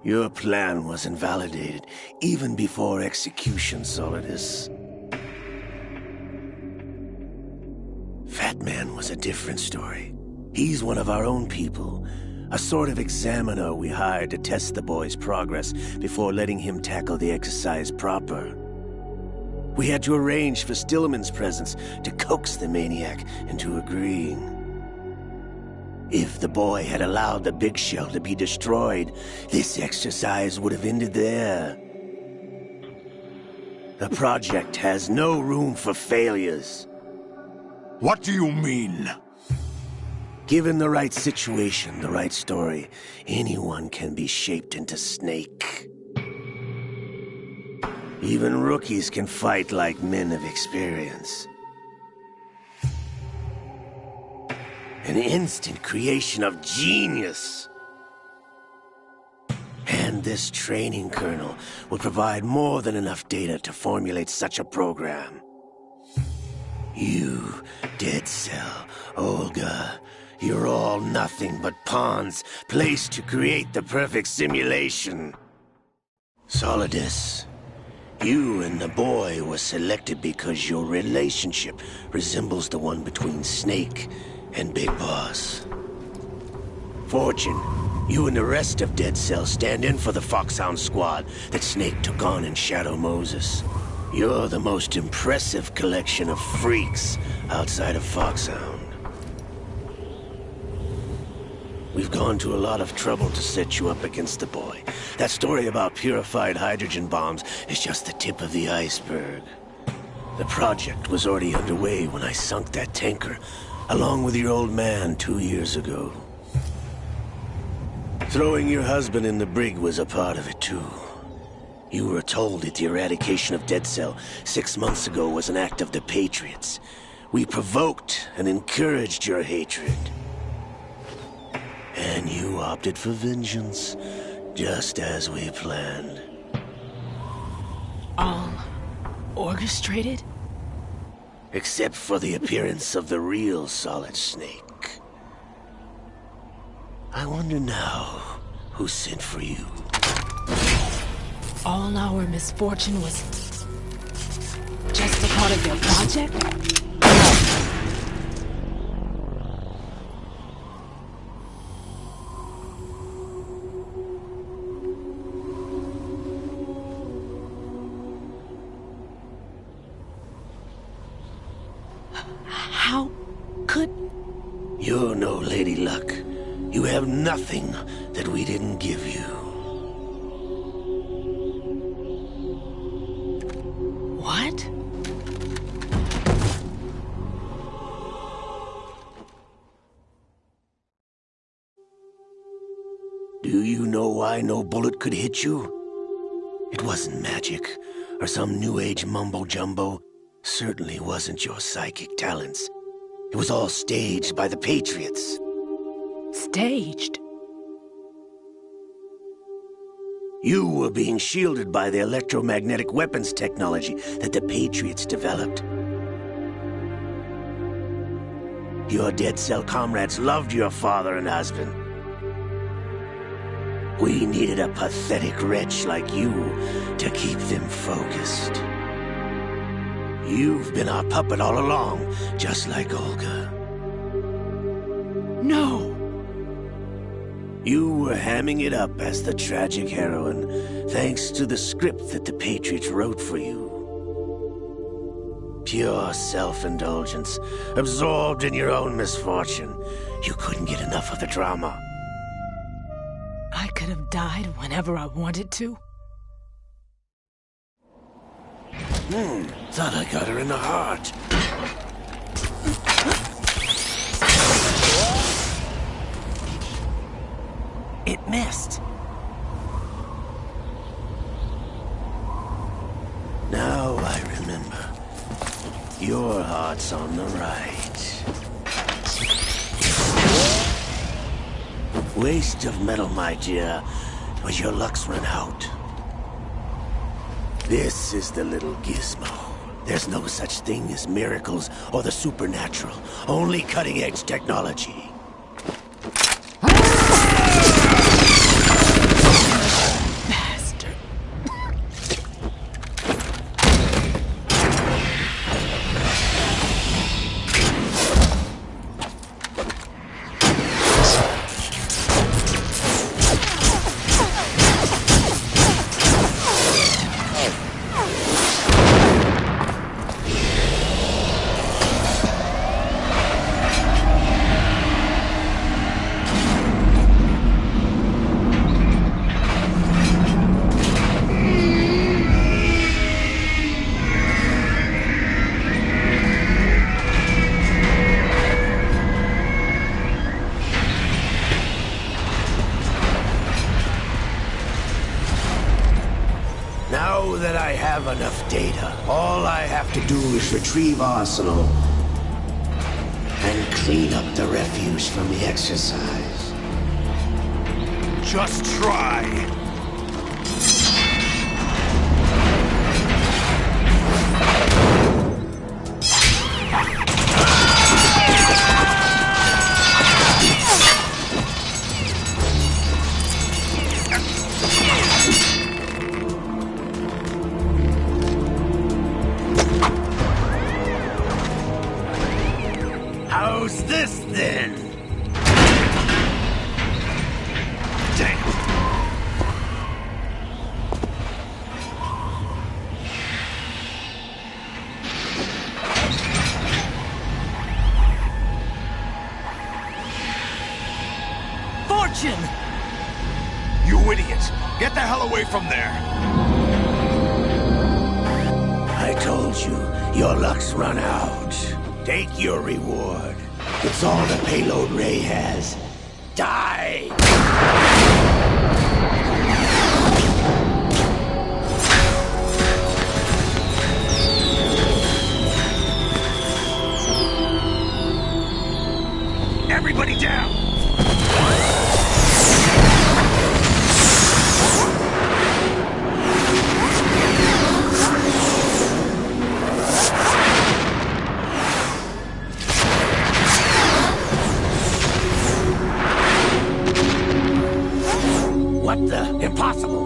Your plan was invalidated even before execution, Solidus. Fat Man was a different story. He's one of our own people, a sort of examiner we hired to test the boy's progress before letting him tackle the exercise proper. We had to arrange for Stillman's presence to coax the maniac into agreeing. If the boy had allowed the big shell to be destroyed, this exercise would have ended there. The project has no room for failures. What do you mean? Given the right situation, the right story, anyone can be shaped into Snake. Even rookies can fight like men of experience. An instant creation of genius. And this training kernel would provide more than enough data to formulate such a program. You, Dead Cell, Olga, you're all nothing but pawns placed to create the perfect simulation. Solidus, you and the boy were selected because your relationship resembles the one between Snake and Big Boss. Fortune, you and the rest of Dead Cell stand in for the Foxhound squad that Snake took on in Shadow Moses. You're the most impressive collection of freaks outside of Foxhound. We've gone to a lot of trouble to set you up against the boy. That story about purified hydrogen bombs is just the tip of the iceberg. The project was already underway when I sunk that tanker, along with your old man 2 years ago. Throwing your husband in the brig was a part of it too. You were told that the eradication of Dead Cell 6 months ago was an act of the Patriots. We provoked and encouraged your hatred. And you opted for vengeance, just as we planned. All orchestrated? Except for the appearance of the real Solid Snake. I wonder now who sent for you. All our misfortune was just a part of your project? How could... You're no Lady Luck. You have nothing that we didn't give you. What? Do you know why no bullet could hit you? It wasn't magic, or some new age mumbo-jumbo. Certainly wasn't your psychic talents. It was all staged by the Patriots. Staged? You were being shielded by the electromagnetic weapons technology that the Patriots developed. Your Dead Cell comrades loved your father and husband. We needed a pathetic wretch like you to keep them focused. You've been our puppet all along, just like Olga. No! You were hamming it up as the tragic heroine, thanks to the script that the Patriots wrote for you. Pure self-indulgence, absorbed in your own misfortune. You couldn't get enough of the drama. I could have died whenever I wanted to. Thought I got her in the heart. It missed. Now I remember. Your heart's on the right. Waste of metal, my dear, but your luck's run out. This is the little gizmo. There's no such thing as miracles or the supernatural, only cutting-edge technology. Bastard. Now that I have enough data, all I have to do is retrieve Arsenal and clean up the refuse from the exercise. Just try. How's this then? Damn. Fortune! You idiot! Get the hell away from there! I told you, your luck's run out. Take your reward. It's all the payload Ray has. Die! Everybody down! What the? Impossible!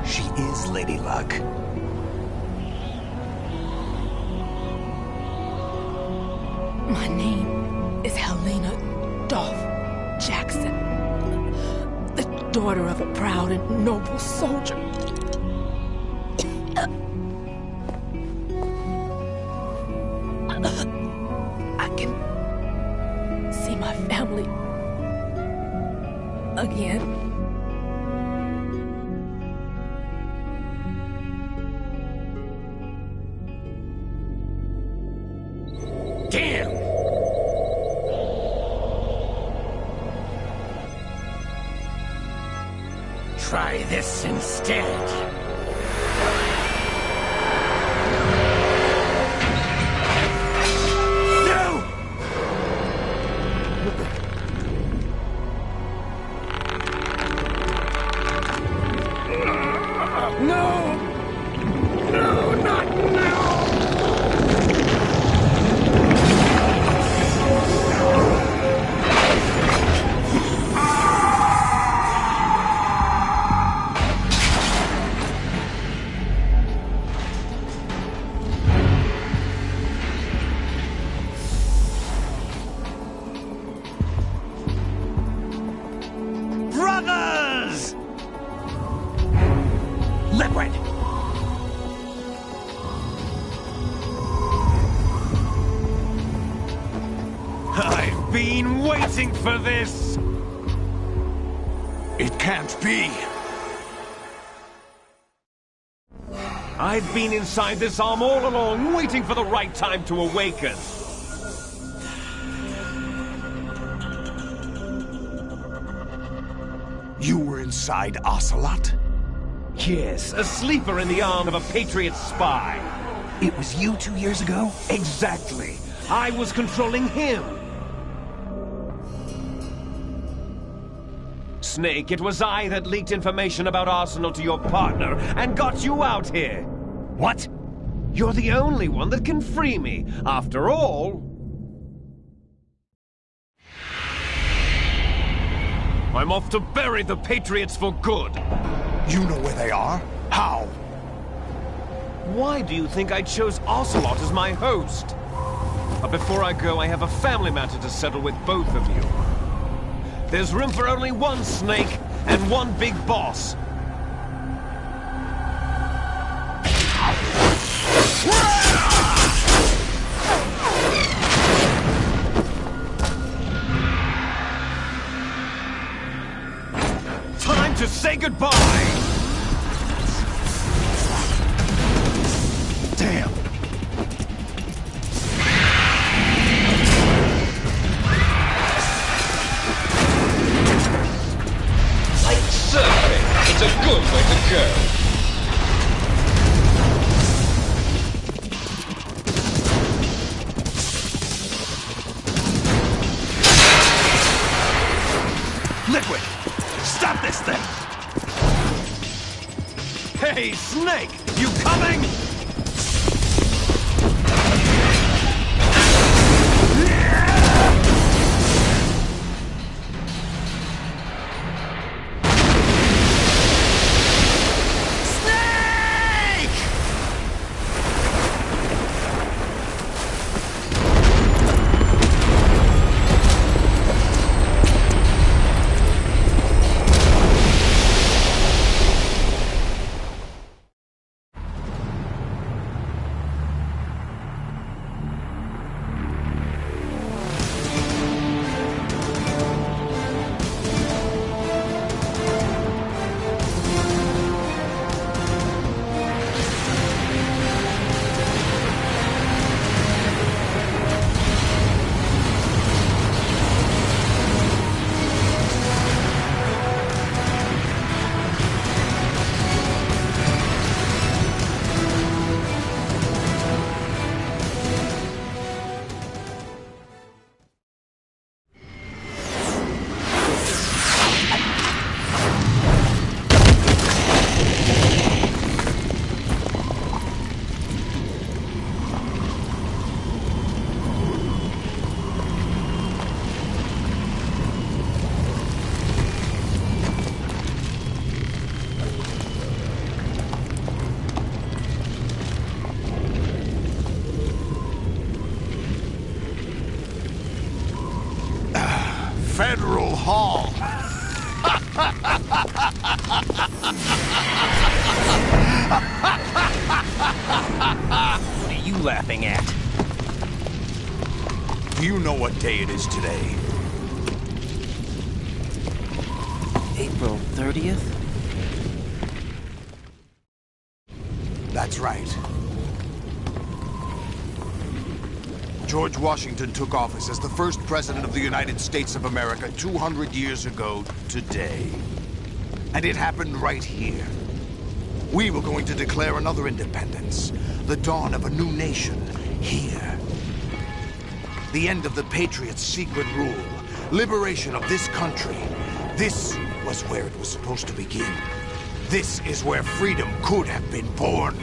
She is Lady Luck. My name is Helena Dolph Jackson, the daughter of a proud and noble soldier. I can see my family again. Damn! Try this instead. Brothers! Liquid! I've been waiting for this! It can't be. I've been inside this arm all along, waiting for the right time to awaken. You were inside Ocelot? Yes, a sleeper in the arm of a Patriot spy. It was you 2 years ago? Exactly. I was controlling him. Snake, it was I that leaked information about Arsenal to your partner and got you out here. What? You're the only one that can free me. After all... I'm off to bury the Patriots for good. You know where they are? How? Why do you think I chose Ocelot as my host? But before I go, I have a family matter to settle with both of you. There's room for only one Snake and one big boss. Time to say goodbye! Damn! Like surfing, it's a good way to go. Liquid! Stop this thing! Hey, Snake! You coming? Federal Hall. What are you laughing at? Do you know what day it is today? April 30th? That's right. George Washington took office as the first president of the United States of America 200 years ago today. And it happened right here. We were going to declare another independence, the dawn of a new nation, here. The end of the Patriots' secret rule, liberation of this country. This was where it was supposed to begin. This is where freedom could have been born.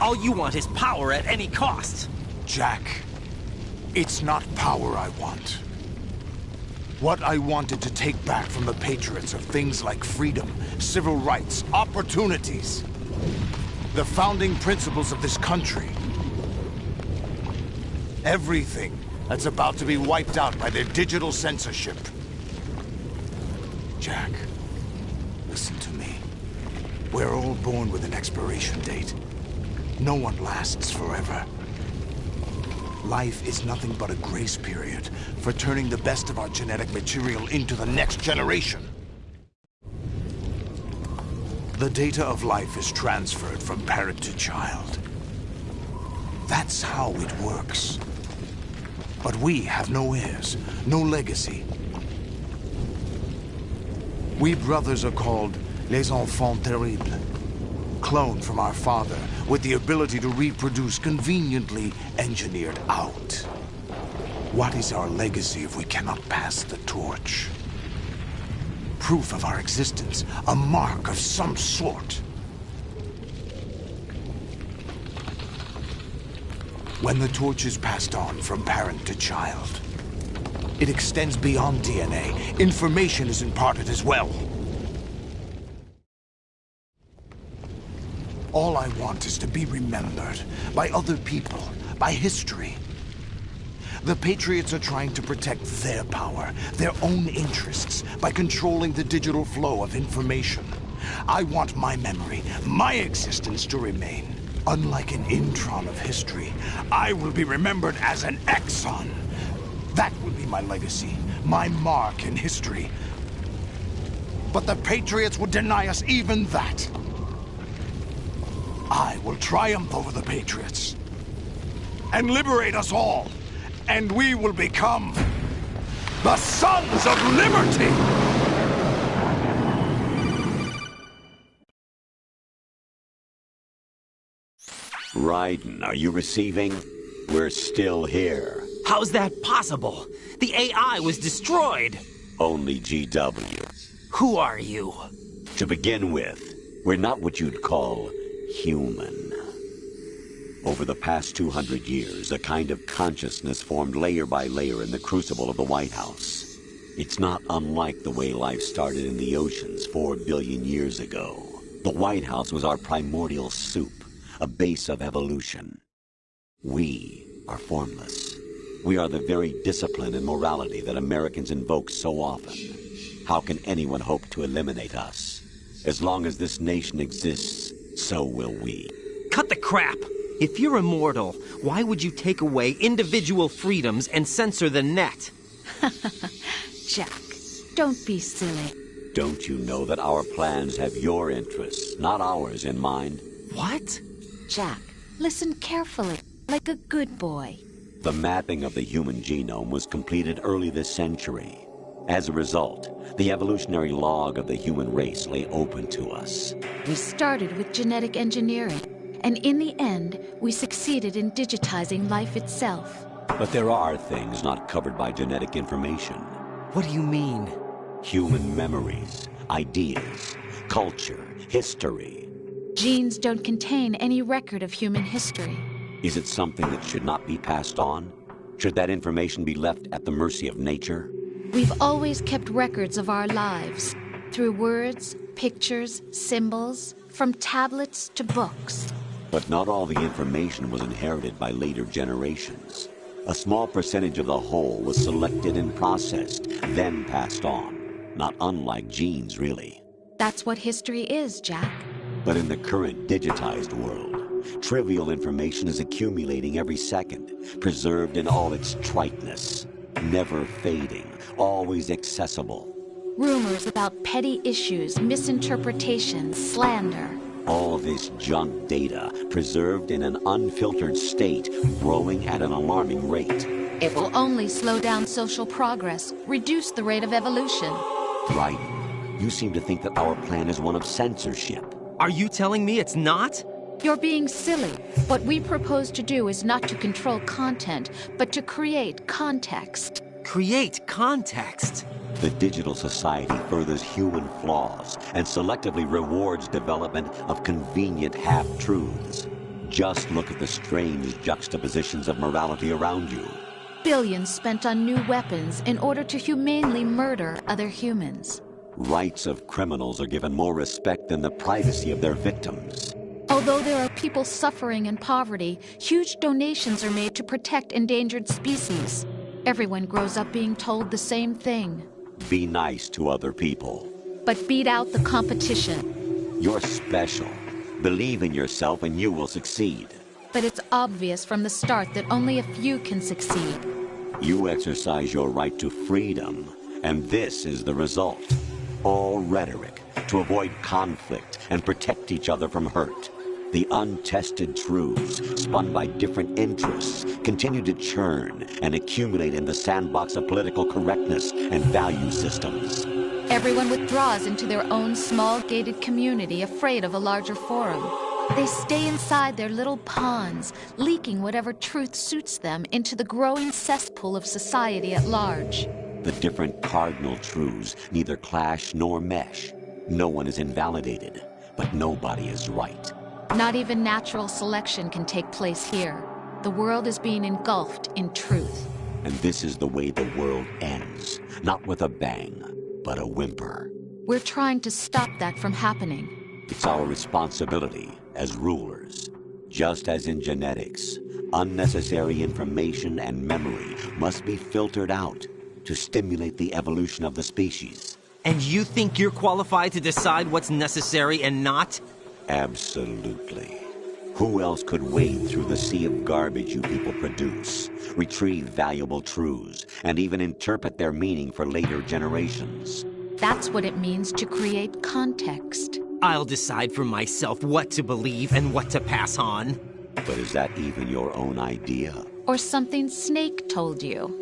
All you want is power at any cost. Jack, it's not power I want. What I wanted to take back from the Patriots are things like freedom, civil rights, opportunities. The founding principles of this country. Everything that's about to be wiped out by their digital censorship. Jack, listen to me. We're all born with an expiration date. No one lasts forever. Life is nothing but a grace period for turning the best of our genetic material into the next generation. The data of life is transferred from parent to child. That's how it works. But we have no heirs, no legacy. We brothers are called les enfants terribles. Cloned from our father, with the ability to reproduce conveniently engineered out. What is our legacy if we cannot pass the torch? Proof of our existence, a mark of some sort. When the torch is passed on from parent to child, it extends beyond DNA. Information is imparted as well. All I want is to be remembered by other people, by history. The Patriots are trying to protect their power, their own interests, by controlling the digital flow of information. I want my memory, my existence to remain. Unlike an intron of history, I will be remembered as an exon. That will be my legacy, my mark in history. But the Patriots would deny us even that. I will triumph over the Patriots and liberate us all, and we will become the Sons of Liberty! Raiden, are you receiving? We're still here. How's that possible? The AI was destroyed. Only GW. Who are you? To begin with, we're not what you'd call human. Over the past 200 years, a kind of consciousness formed layer by layer in the crucible of the White House. It's not unlike the way life started in the oceans 4 billion years ago. The White House was our primordial soup, a base of evolution. We are formless. We are the very discipline and morality that Americans invoke so often. How can anyone hope to eliminate us? As long as this nation exists, so will we. Cut the crap! If you're immortal, why would you take away individual freedoms and censor the net? Jack, don't be silly. Don't you know that our plans have your interests, not ours, in mind? What? Jack, listen carefully, like a good boy. The mapping of the human genome was completed early this century. As a result, the evolutionary log of the human race lay open to us. We started with genetic engineering, and in the end, we succeeded in digitizing life itself. But there are things not covered by genetic information. What do you mean? Human memories, ideas, culture, history. Genes don't contain any record of human history. Is it something that should not be passed on? Should that information be left at the mercy of nature? We've always kept records of our lives, through words, pictures, symbols, from tablets to books. But not all the information was inherited by later generations. A small percentage of the whole was selected and processed, then passed on. Not unlike genes, really. That's what history is, Jack. But in the current digitized world, trivial information is accumulating every second, preserved in all its triteness, never fading, always accessible. Rumors about petty issues, misinterpretations, slander. All this junk data, preserved in an unfiltered state, growing at an alarming rate. It will only slow down social progress, reduce the rate of evolution. Right. You seem to think that our plan is one of censorship. Are you telling me it's not? You're being silly. What we propose to do is not to control content, but to create context. Create context? The digital society furthers human flaws and selectively rewards development of convenient half-truths. Just look at the strange juxtapositions of morality around you. Billions spent on new weapons in order to humanely murder other humans. Rights of criminals are given more respect than the privacy of their victims. Although there are people suffering in poverty, huge donations are made to protect endangered species. Everyone grows up being told the same thing. Be nice to other people. But beat out the competition. You're special. Believe in yourself and you will succeed. But it's obvious from the start that only a few can succeed. You exercise your right to freedom, and this is the result. All rhetoric to avoid conflict and protect each other from hurt. The untested truths, spun by different interests, continue to churn and accumulate in the sandbox of political correctness and value systems. Everyone withdraws into their own small gated community, afraid of a larger forum. They stay inside their little ponds, leaking whatever truth suits them into the growing cesspool of society at large. The different cardinal truths neither clash nor mesh. No one is invalidated, but nobody is right. Not even natural selection can take place here. The world is being engulfed in truth. And this is the way the world ends. Not with a bang, but a whimper. We're trying to stop that from happening. It's our responsibility as rulers. Just as in genetics, unnecessary information and memory must be filtered out to stimulate the evolution of the species. And you think you're qualified to decide what's necessary and not? Absolutely. Who else could wade through the sea of garbage you people produce, retrieve valuable truths, and even interpret their meaning for later generations? That's what it means to create context. I'll decide for myself what to believe and what to pass on. But is that even your own idea? Or something Snake told you?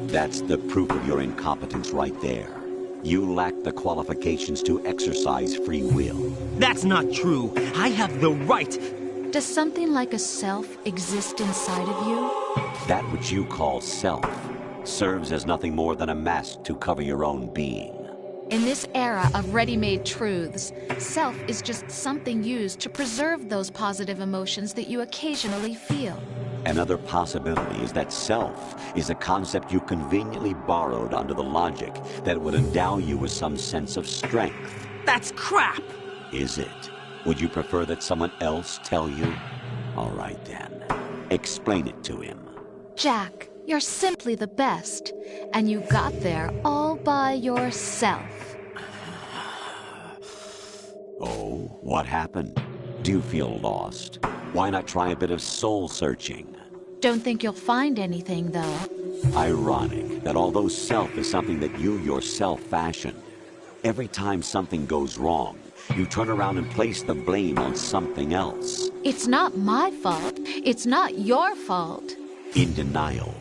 That's the proof of your incompetence right there. You lack the qualifications to exercise free will. That's not true. I have the right. Does something like a self exist inside of you? That which you call self serves as nothing more than a mask to cover your own being. In this era of ready-made truths, self is just something used to preserve those positive emotions that you occasionally feel. Another possibility is that self is a concept you conveniently borrowed under the logic that it would endow you with some sense of strength. That's crap! Is it? Would you prefer that someone else tell you? All right then. Explain it to him. Jack, you're simply the best, and you got there all by yourself. Oh, what happened? Do you feel lost? Why not try a bit of soul-searching? Don't think you'll find anything, though. Ironic that although self is something that you yourself fashioned, every time something goes wrong, you turn around and place the blame on something else. It's not my fault. It's not your fault. In denial,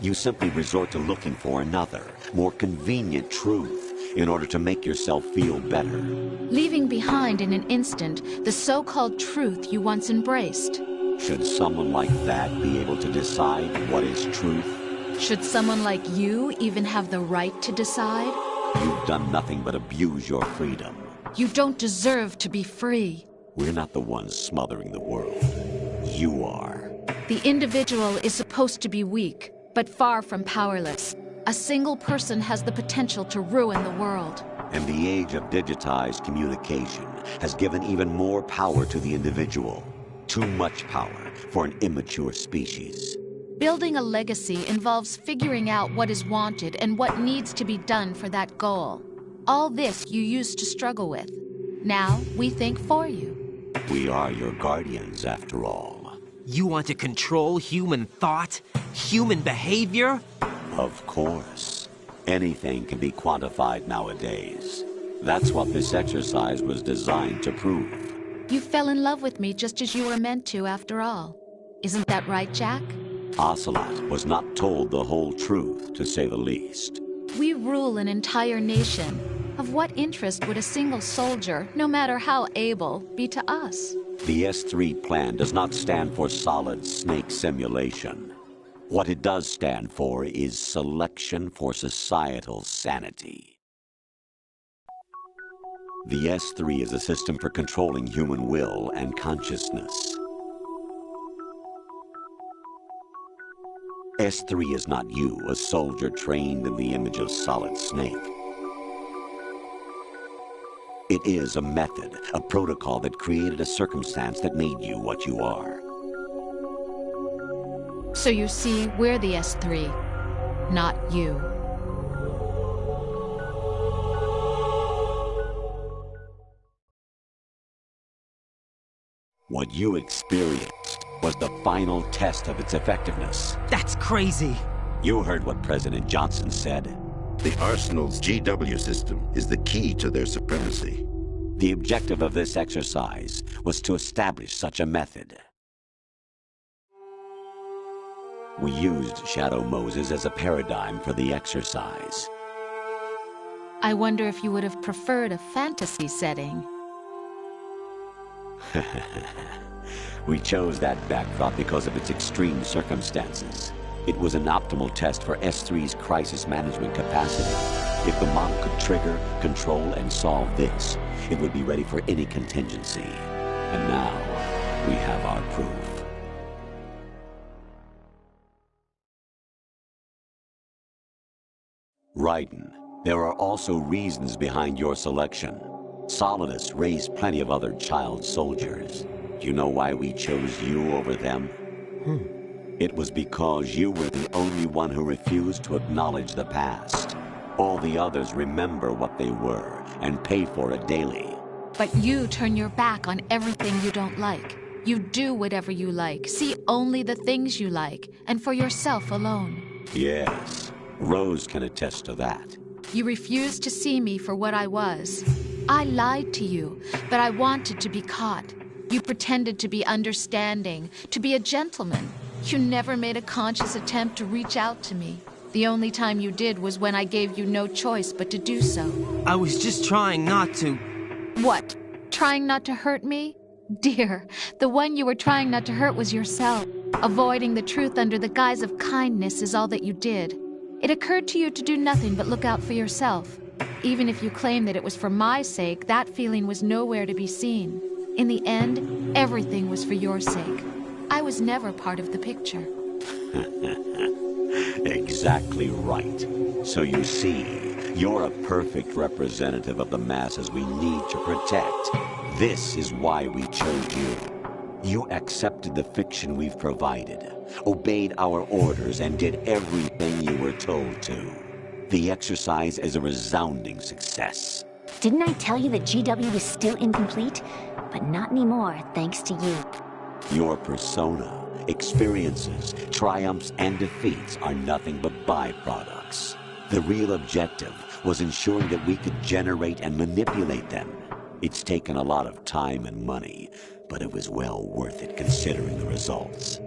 you simply resort to looking for another, more convenient truth in order to make yourself feel better. Leaving behind in an instant the so-called truth you once embraced. Should someone like that be able to decide what is truth? Should someone like you even have the right to decide? You've done nothing but abuse your freedom. You don't deserve to be free. We're not the ones smothering the world. You are. The individual is supposed to be weak, but far from powerless. A single person has the potential to ruin the world. And the age of digitized communication has given even more power to the individual. Too much power for an immature species. Building a legacy involves figuring out what is wanted and what needs to be done for that goal. All this you used to struggle with. Now we think for you. We are your guardians, after all. You want to control human thought? Human behavior? Of course. Anything can be quantified nowadays. That's what this exercise was designed to prove. You fell in love with me just as you were meant to, after all. Isn't that right, Jack? Ocelot was not told the whole truth, to say the least. We rule an entire nation. Of what interest would a single soldier, no matter how able, be to us? The S3 plan does not stand for solid snake simulation. What it does stand for is selection for societal sanity. The S3 is a system for controlling human will and consciousness. S3 is not you, a soldier trained in the image of Solid Snake. It is a method, a protocol that created a circumstance that made you what you are. So you see, we're the S3, not you. What you experienced was the final test of its effectiveness. That's crazy. You heard what President Johnson said. The Arsenal's GW system is the key to their supremacy. The objective of this exercise was to establish such a method. We used Shadow Moses as a paradigm for the exercise. I wonder if you would have preferred a fantasy setting. We chose that backdrop because of its extreme circumstances. It was an optimal test for S3's crisis management capacity. If the model could trigger, control, and solve this, it would be ready for any contingency. And now, we have our proof. Raiden, there are also reasons behind your selection. Solidus raised plenty of other child soldiers. Do you know why we chose you over them? It was because you were the only one who refused to acknowledge the past. All the others remember what they were and pay for it daily. But you turn your back on everything you don't like. You do whatever you like, see only the things you like, and for yourself alone. Yes, Rose can attest to that. You refused to see me for what I was. I lied to you, but I wanted to be caught. You pretended to be understanding, to be a gentleman. You never made a conscious attempt to reach out to me. The only time you did was when I gave you no choice but to do so. I was just trying not to... What? Trying not to hurt me? Dear, the one you were trying not to hurt was yourself. Avoiding the truth under the guise of kindness is all that you did. It occurred to you to do nothing but look out for yourself. Even if you claim that it was for my sake, that feeling was nowhere to be seen. In the end, everything was for your sake. I was never part of the picture. Exactly right. So you see, you're a perfect representative of the masses we need to protect. This is why we chose you. You accepted the fiction we've provided, obeyed our orders, and did everything you were told to. The exercise is a resounding success. Didn't I tell you that GW is still incomplete? But not anymore, thanks to you. Your persona, experiences, triumphs, and defeats are nothing but byproducts. The real objective was ensuring that we could generate and manipulate them. It's taken a lot of time and money, but it was well worth it considering the results.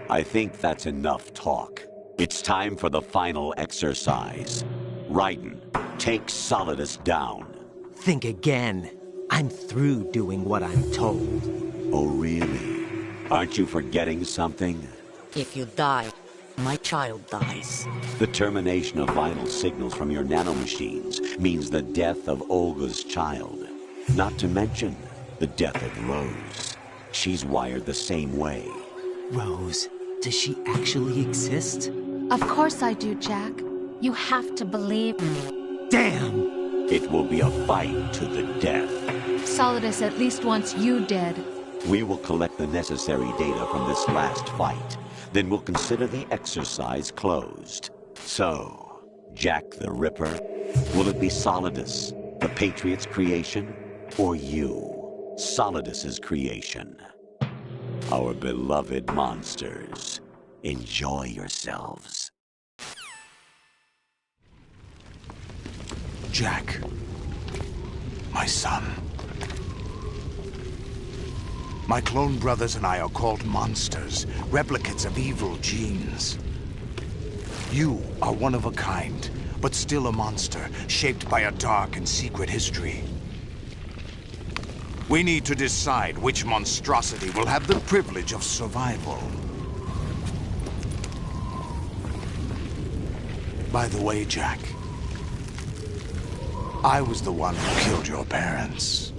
I think that's enough talk. It's time for the final exercise. Raiden, take Solidus down. Think again. I'm through doing what I'm told. Oh, really? Aren't you forgetting something? If you die, my child dies. The termination of vital signals from your nanomachines means the death of Olga's child. Not to mention the death of Rose. She's wired the same way. Rose, does she actually exist? Of course I do, Jack. You have to believe me. Damn! It will be a fight to the death. Solidus at least wants you dead. We will collect the necessary data from this last fight. Then we'll consider the exercise closed. So, Jack the Ripper, will it be Solidus, the Patriot's creation, or you, Solidus's creation? Our beloved monsters, enjoy yourselves. Jack, my son. My clone brothers and I are called monsters, replicates of evil genes. You are one of a kind, but still a monster, shaped by a dark and secret history. We need to decide which monstrosity will have the privilege of survival. By the way, Jack, I was the one who killed your parents.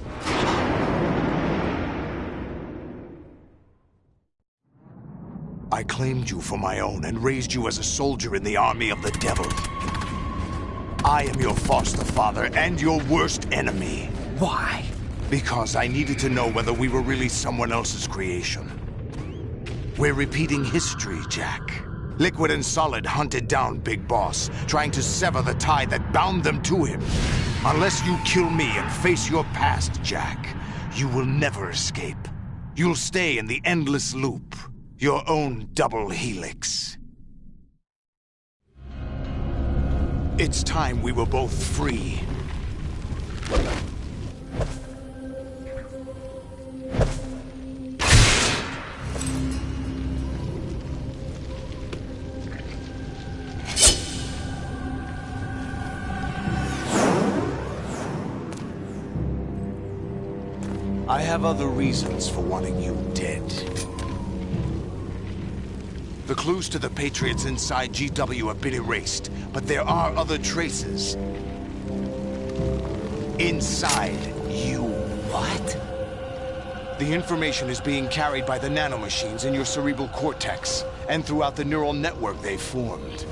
I claimed you for my own and raised you as a soldier in the army of the devil. I am your foster father and your worst enemy. Why? Because I needed to know whether we were really someone else's creation. We're repeating history, Jack. Liquid and Solid hunted down Big Boss, trying to sever the tie that bound them to him. Unless you kill me and face your past, Jack, you will never escape. You'll stay in the endless loop. Your own double helix. It's time we were both free. I have other reasons for wanting you dead. The clues to the Patriots inside GW have been erased, but there are other traces. Inside you. What? The information is being carried by the nanomachines in your cerebral cortex, and throughout the neural network they've formed.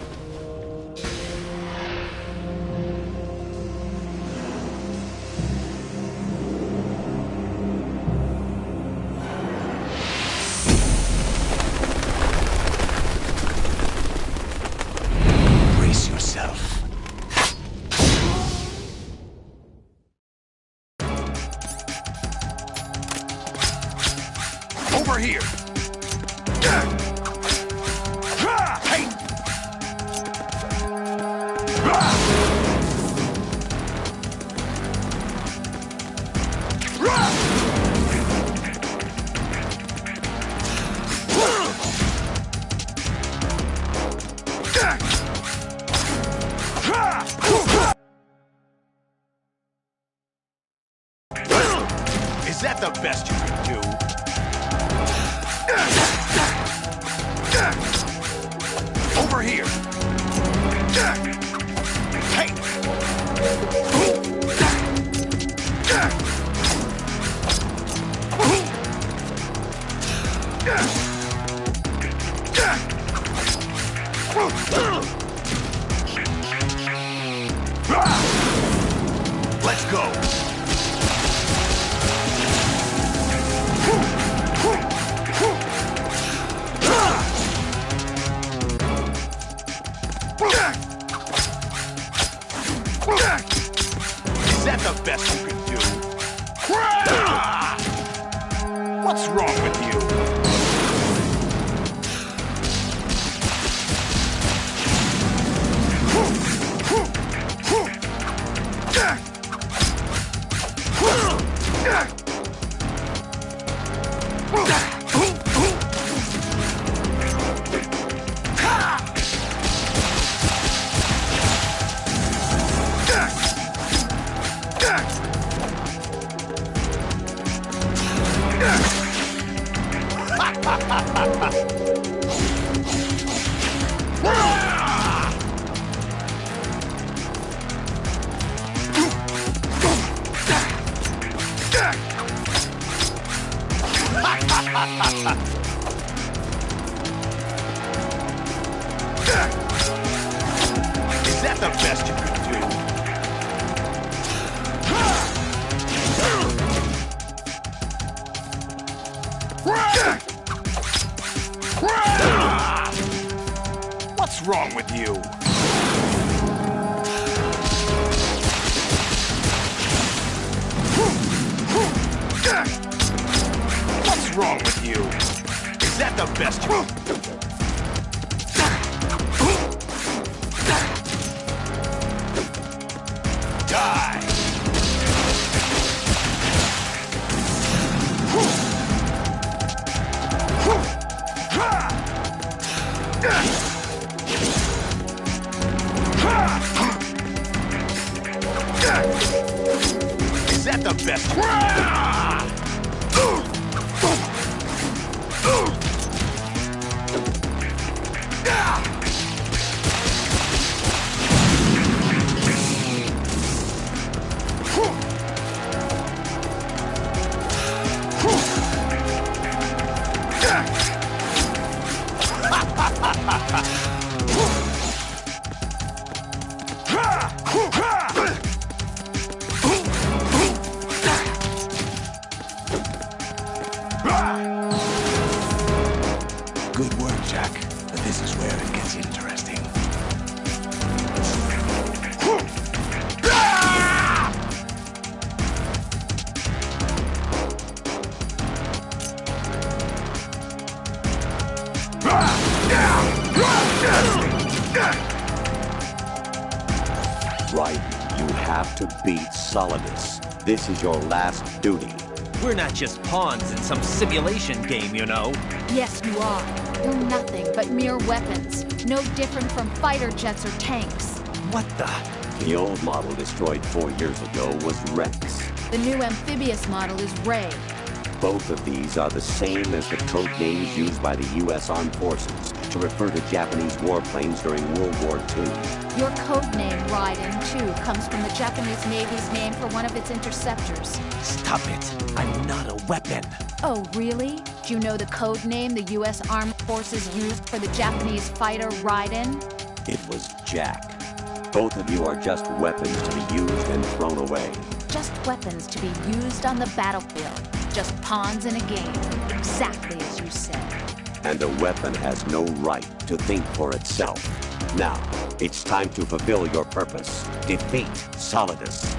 Brace yourself. Over here! Hey! Is that the best you can do? Over here! Hey! Let's go! Is that the best you can do? What's wrong with you? Is that the best you can do? What's wrong with you? What's wrong with you? Is that the best you can do? Die! Is that the best? Good work, Jack. But this is where it gets interesting. Right. You have to beat Solidus. This is your last duty. We're not just pawns in some simulation game, you know. Yes, you are. You're nothing but mere weapons. No different from fighter jets or tanks. What the? The old model destroyed 4 years ago was Rex. The new amphibious model is Ray. Both of these are the same as the code names used by the U.S. Armed Forces to refer to Japanese warplanes during World War II. Your code name, Raiden, too, comes from the Japanese Navy's name for one of its interceptors. Stop it. I'm not a weapon. Oh, really? Do you know the code name the U.S. Armed Forces used for the Japanese fighter Raiden? It was Jack. Both of you are just weapons to be used and thrown away. Just weapons to be used on the battlefield. Just pawns in a game. Exactly as you said. And a weapon has no right to think for itself. Now, it's time to fulfill your purpose. Defeat Solidus.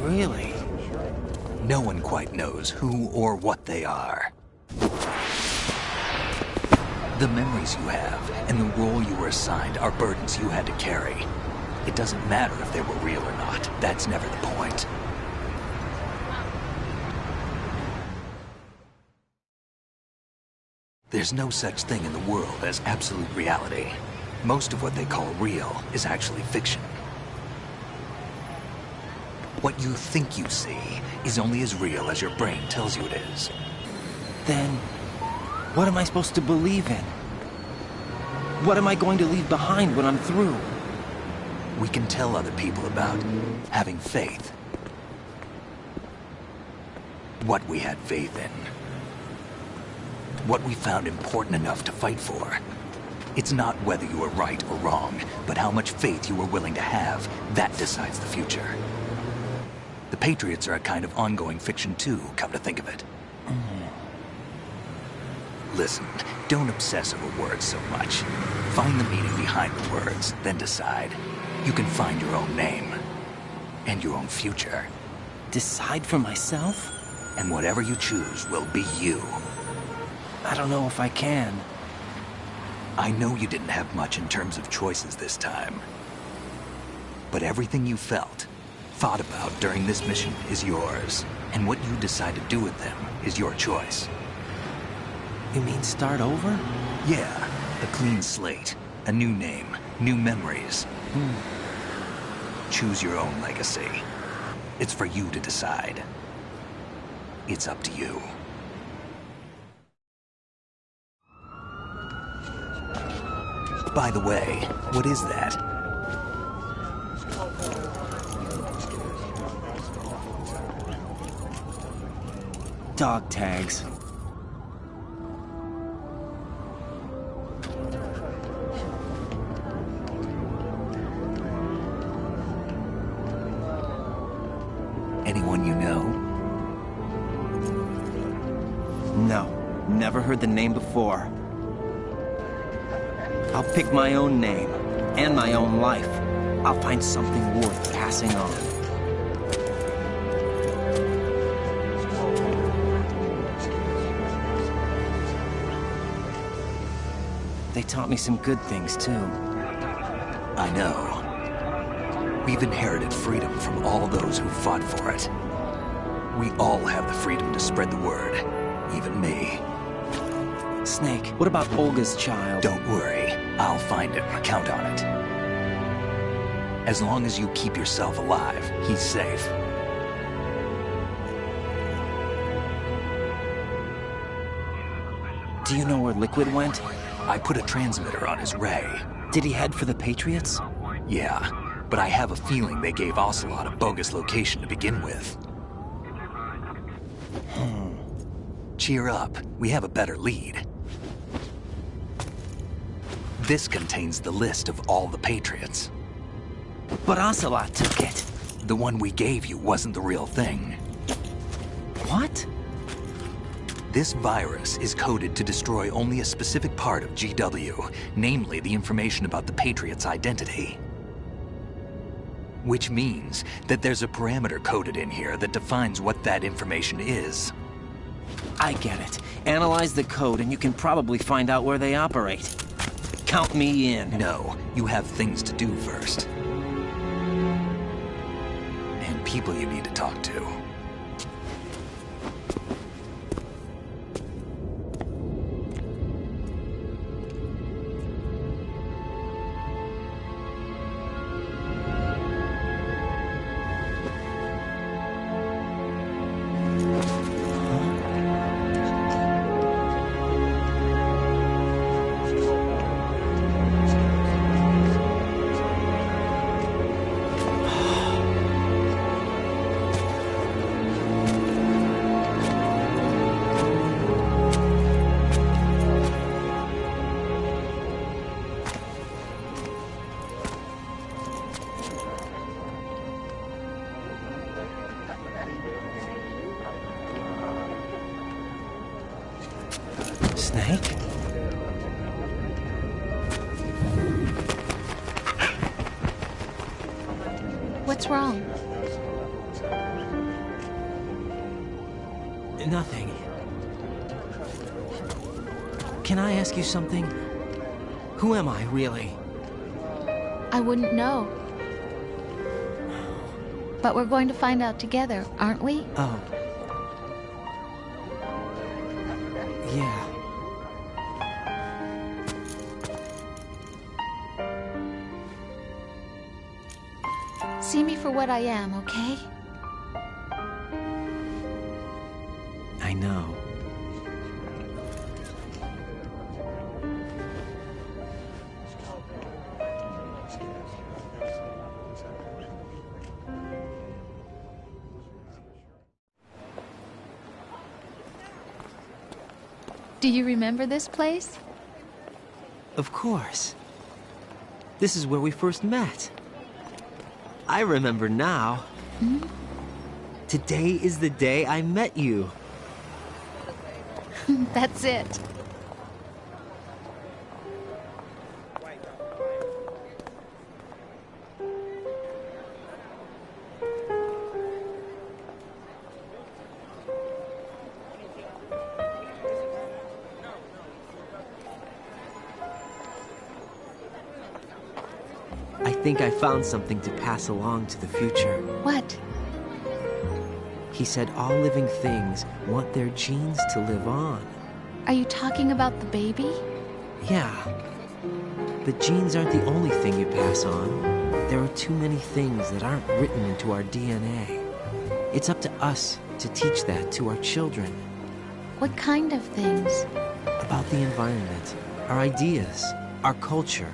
Really? No one quite knows who or what they are. The memories you have and the role you were assigned are burdens you had to carry. It doesn't matter if they were real or not. That's never the point. There's no such thing in the world as absolute reality. Most of what they call real is actually fiction. What you think you see is only as real as your brain tells you it is. Then, what am I supposed to believe in? What am I going to leave behind when I'm through? We can tell other people about having faith. What we had faith in. What we found important enough to fight for. It's not whether you were right or wrong, but how much faith you were willing to have. That decides the future. The Patriots are a kind of ongoing fiction too, come to think of it. Listen, don't obsess over words so much. Find the meaning behind the words, then decide. You can find your own name. And your own future. Decide for myself? And whatever you choose will be you. I don't know if I can. I know you didn't have much in terms of choices this time. But everything you felt, thought about during this mission is yours. And what you decide to do with them is your choice. You mean start over? Yeah, a clean slate, a new name, new memories. Choose your own legacy. It's for you to decide. It's up to you. By the way, what is that? Dog tags. Anyone you know? No, never heard the name before. I'll pick my own name, and my own life. I'll find something worth passing on. They taught me some good things, too. I know. We've inherited freedom from all those who fought for it. We all have the freedom to spread the word, even me. Snake, what about Olga's child? Don't worry. I'll find him. Count on it. As long as you keep yourself alive, he's safe. Do you know where Liquid went? I put a transmitter on his ray. Did he head for the Patriots? Yeah, but I have a feeling they gave Ocelot a bogus location to begin with. Cheer up. We have a better lead. This contains the list of all the Patriots. But Ocelot took it. The one we gave you wasn't the real thing. What? This virus is coded to destroy only a specific part of GW, namely the information about the Patriots' identity. Which means that there's a parameter coded in here that defines what that information is. I get it. Analyze the code and you can probably find out where they operate. Count me in. No, you have things to do first. And people you need to talk to. Snake? What's wrong? Nothing. Can I ask you something? Who am I, really? I wouldn't know. But we're going to find out together, aren't we? Oh. Yeah. See me for what I am, okay? I know. Do you remember this place? Of course. This is where we first met. I remember now. Hmm? Today is the day I met you. That's it. I think I found something to pass along to the future. What? He said all living things want their genes to live on. Are you talking about the baby? Yeah. But genes aren't the only thing you pass on. There are too many things that aren't written into our DNA. It's up to us to teach that to our children. What kind of things? About the environment, our ideas, our culture,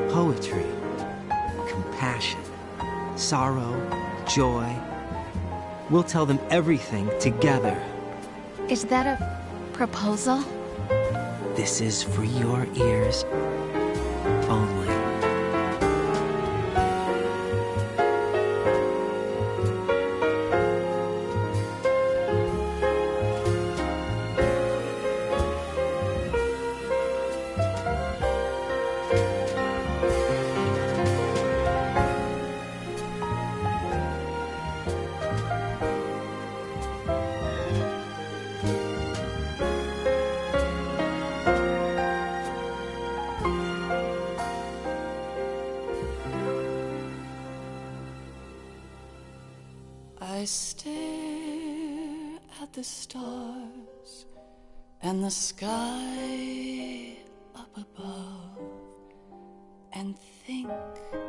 poetry, compassion, sorrow, joy. We'll tell them everything together. Is that a proposal? This is for your ears only. I stare at the stars and the sky up above and think